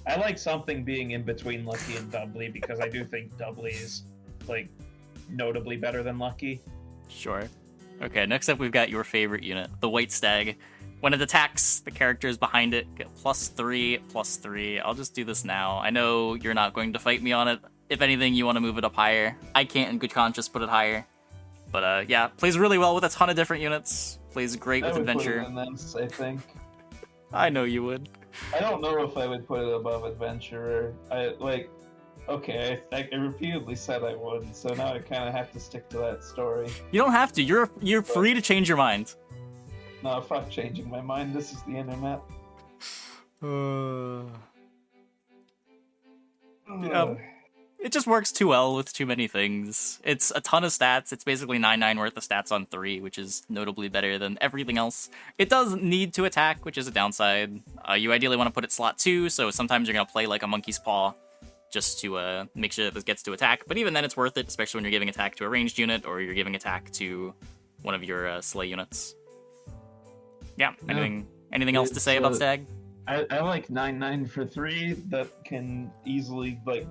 I like something being in between Lucky and Doubly because I do think Doubly is like notably better than Lucky. Sure. Okay, next up we've got your favorite unit, the White Stag. When it attacks, the characters behind it get +3/+3. I'll just do this now. I know you're not going to fight me on it. If anything, you want to move it up higher. I can't in good conscience put it higher. But yeah, plays really well with a ton of different units. Plays great with Adventure. I would put it in this, I think. I know you would. I don't know if I would put it above Adventurer. Okay, I repeatedly said I would, so now I kind of have to stick to that story. You don't have to. You're free to change your mind. No, fuck changing my mind. This is the internet. It just works too well with too many things. It's a ton of stats. It's basically 9/9 worth of stats on 3, which is notably better than everything else. It does need to attack, which is a downside. You ideally want to put it slot 2, so sometimes you're going to play like a Monkey's Paw just to make sure that this gets to attack. But even then, it's worth it, especially when you're giving attack to a ranged unit or you're giving attack to one of your Slay units. Yeah, anything else to say about Stag? I like 9/9 for 3 that can easily, like,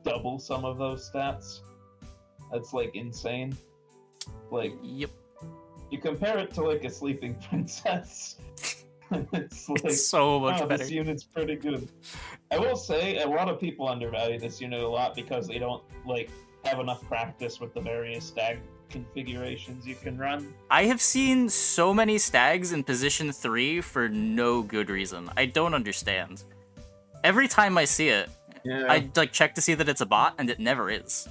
double some of those stats. That's, like, insane. Like, yep. You compare it to, like, a Sleeping Princess. It's like, it's so much better. This unit's pretty good. I will say, a lot of people undervalue this unit a lot because they don't, like, have enough practice with the various Stag configurations you can run. I have seen so many Stags in position 3 for no good reason. I don't understand. Every time I see it, I like check to see that it's a bot, and it never is.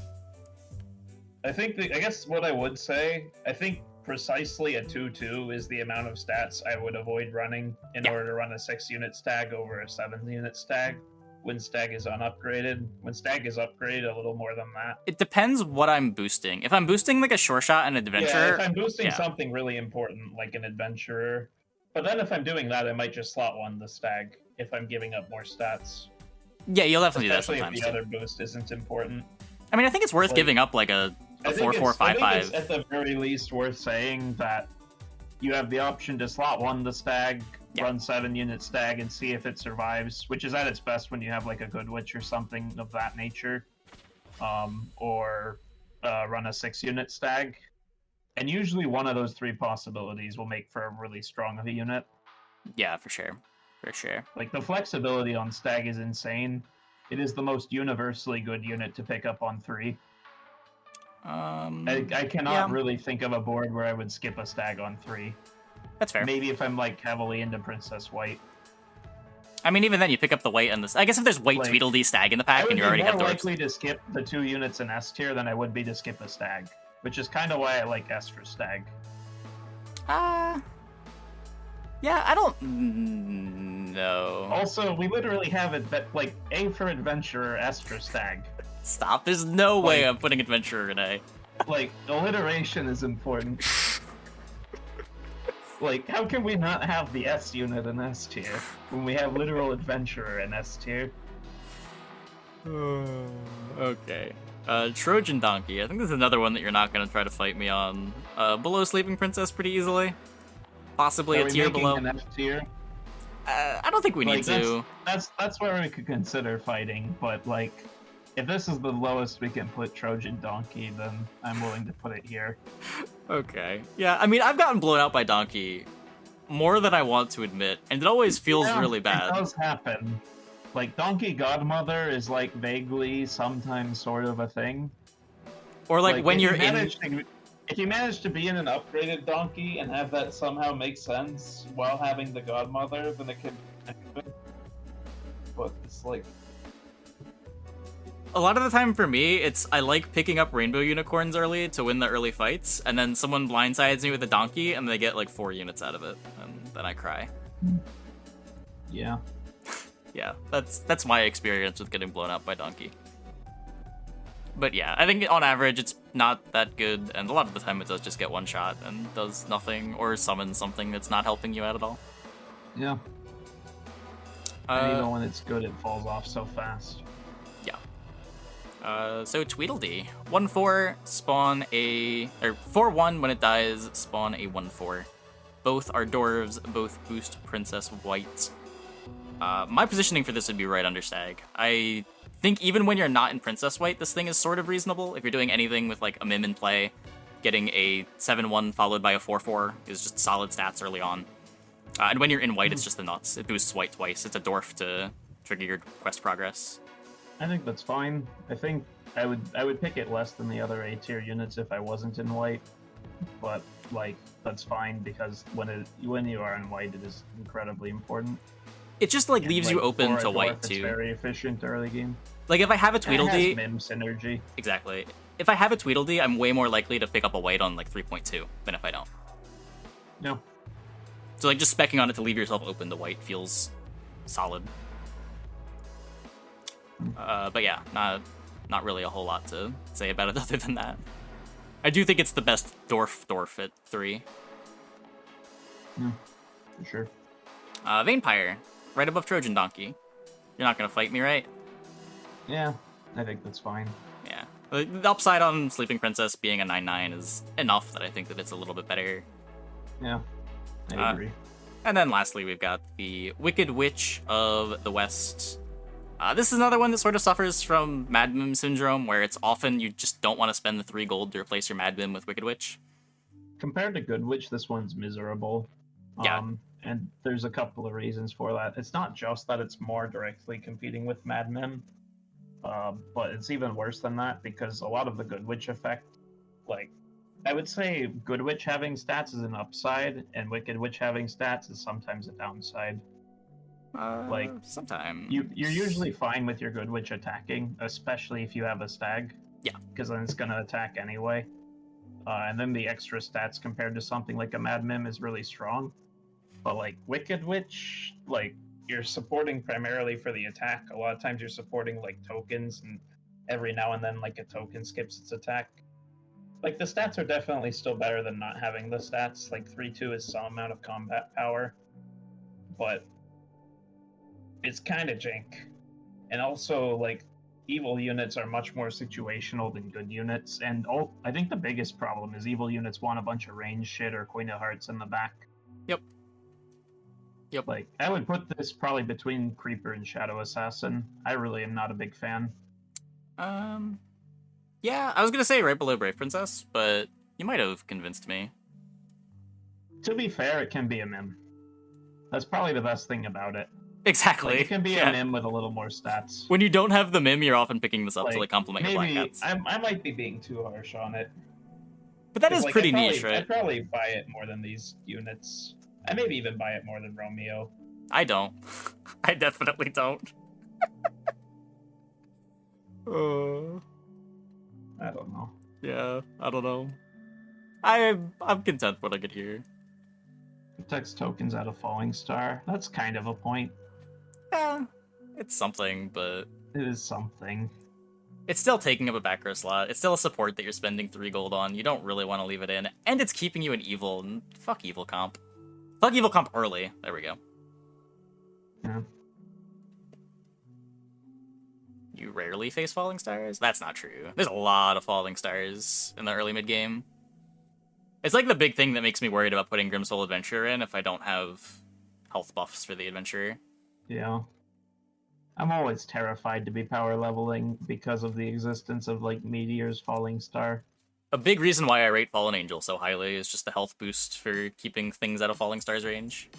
I guess what I would say, I think precisely a 2/2 is the amount of stats I would avoid running in order to run a 6-unit Stag over a 7-unit Stag. When Stag is unupgraded. When Stag is upgraded, a little more than that. It depends what I'm boosting. If I'm boosting like a sure shot and adventure... Yeah, if I'm boosting something really important, like an adventurer. But then if I'm doing that, I might just slot 1 the Stag, if I'm giving up more stats. Yeah, you'll definitely do that sometimes. sometimes. Especially if the other boost isn't important. I mean, I think it's worth giving up like a 4/4/5/5. I think it's at the very least worth saying that you have the option to slot 1 the Stag, run 7-unit Stag, and see if it survives, which is at its best when you have like a Good Witch or something of that nature, or run a 6-unit Stag. And usually one of those 3 possibilities will make for a really strong of a unit. Yeah, for sure. For sure. Like, the flexibility on Stag is insane. It is the most universally good unit to pick up on 3. I cannot really think of a board where I would skip a Stag on 3. That's fair. Maybe if I'm, like, heavily into Princess White. I mean, even then, you pick up the White and this. I guess if there's White, Tweedle-Dee, Stag in the pack, and you already have the... I would be more likely to skip the 2 units in S tier than I would be to skip a Stag, which is kind of why I like S for Stag. Yeah, I don't know. Also, we literally have it, like, A for Adventurer, S for Stag. Stop, there's no way I'm putting Adventurer in A. Like, alliteration is important. Like, how can we not have the S unit in S tier when we have literal Adventurer in S tier? Okay. Trojan Donkey. I think this is another one that you're not going to try to fight me on. Below Sleeping Princess pretty easily. Possibly a tier below. An F tier? I don't think we need to. That's where we could consider fighting, but like, if this is the lowest we can put Trojan Donkey, then I'm willing to put it here. Okay. Yeah, I mean, I've gotten blown out by Donkey more than I want to admit, and it always feels really bad. It does happen. Like, Donkey Godmother is, like, vaguely sometimes sort of a thing. Or, like when you're in... If you manage to be in an upgraded Donkey and have that somehow make sense while having the Godmother, then it can... But it's like... A lot of the time for me, it's I like picking up Rainbow Unicorns early to win the early fights, and then someone blindsides me with a Donkey, and they get like 4 units out of it, and then I cry. Yeah. Yeah, that's my experience with getting blown out by Donkey. But yeah, I think on average it's not that good, and a lot of the time it does just get one shot and does nothing, or summons something that's not helping you out at all. Yeah. And even when it's good, it falls off so fast. So Tweedle-Dee, 1/4, spawn a... or 4/1 when it dies, spawn a 1/4. Both are dwarves, both boost Princess White. My positioning for this would be right under Stag. I think even when you're not in Princess White, this thing is sort of reasonable. If you're doing anything with like a Mim in play, getting a 7/1 followed by a 4/4 is just solid stats early on. And when you're in White, it's just the nuts. It boosts White twice. It's a dwarf to trigger your quest progress. I think that's fine. I think I would pick it less than the other A tier units if I wasn't in White, but like that's fine because when you are in White, it is incredibly important. It just like leaves you open to dwarf, White it's too. Very efficient early game. Like if I have a Tweedle-Dee, it has Mim synergy. Exactly. If I have a Tweedle-Dee, I'm way more likely to pick up a White on like 3.2 than if I don't. No. So like just specking on it to leave yourself open to White feels solid. But yeah, not really a whole lot to say about it other than that. I do think it's the best dwarf at 3. For sure. Vain-Pire, right above Trojan Donkey. You're not gonna fight me, right? Yeah, I think that's fine. Yeah. The upside on Sleeping Princess being a 9/9 is enough that I think that it's a little bit better. Yeah, I agree. And then lastly, we've got the Wicked Witch of the West. This is another one that sort of suffers from Mad Mim syndrome, where it's often you just don't want to spend the 3 gold to replace your Mad Mim with Wicked Witch. Compared to Good Witch, this one's miserable. Yeah. And there's a couple of reasons for that. It's not just that it's more directly competing with Mad Mim, but it's even worse than that because a lot of the Good Witch effect, like, I would say Good Witch having stats is an upside, and Wicked Witch having stats is sometimes a downside. Like sometimes you're usually fine with your Good Witch attacking, especially if you have a stag. Yeah. Because then it's gonna attack anyway. And then the extra stats compared to something like a Mad Mim is really strong. But like Wicked Witch, like you're supporting primarily for the attack. A lot of times you're supporting like tokens, and every now and then like a token skips its attack. Like the stats are definitely still better than not having the stats. Like 3/2 is some amount of combat power, but it's kind of jank. And also, like, evil units are much more situational than good units. And I think the biggest problem is evil units want a bunch of range shit or Queen of Hearts in the back. Yep. Like, I would put this probably between Creeper and Shadow Assassin. I really am not a big fan. Yeah, I was gonna say right below Brave Princess, but you might have convinced me. To be fair, it can be a Mim. That's probably the best thing about it. Exactly. Like, it can be a Mim with a little more stats. When you don't have the Mim, you're often picking this up like, to like complement your Black Cats. I might be being too harsh on it. But that is pretty niche, right? I'd probably buy it more than these units. I maybe even buy it more than Romeo. I don't. I definitely don't. I don't know. Yeah, I don't know. I'm content what I get here. Protects tokens out of Falling Star. That's kind of a point. Yeah, it's something, but it is something. It's still taking up a back row slot. It's still a support that you're spending 3 gold on. You don't really want to leave it in, and it's keeping you in evil. And fuck evil comp. Fuck evil comp early. There we go. Yeah. You rarely face Falling Stars? That's not true. There's a lot of Falling Stars in the early mid game. It's like the big thing that makes me worried about putting Grimsoul Adventurer in if I don't have health buffs for the Adventurer. Yeah. I'm always terrified to be power leveling because of the existence of, like, Meteor's Falling Star. A big reason why I rate Fallen Angel so highly is just the health boost for keeping things out of Falling Star's range.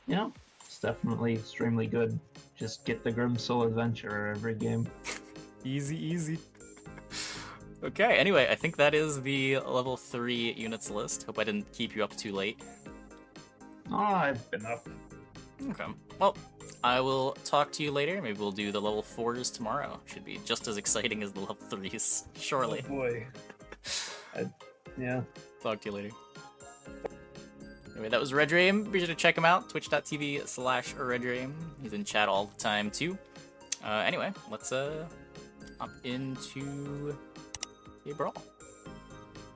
Yeah, it's definitely extremely good. Just get the Grimsoul Adventurer every game. Easy, easy. Okay, anyway, I think that is the level 3 units list. Hope I didn't keep you up too late. Oh, I've been up. Okay. Well, I will talk to you later. Maybe we'll do the level 4s tomorrow. Should be just as exciting as the level 3s, surely. Oh boy. Yeah. Talk to you later. Anyway, that was Redrame. Be sure to check him out, twitch.tv/Redrame. He's in chat all the time, too. Anyway, let's hop into a Brawl.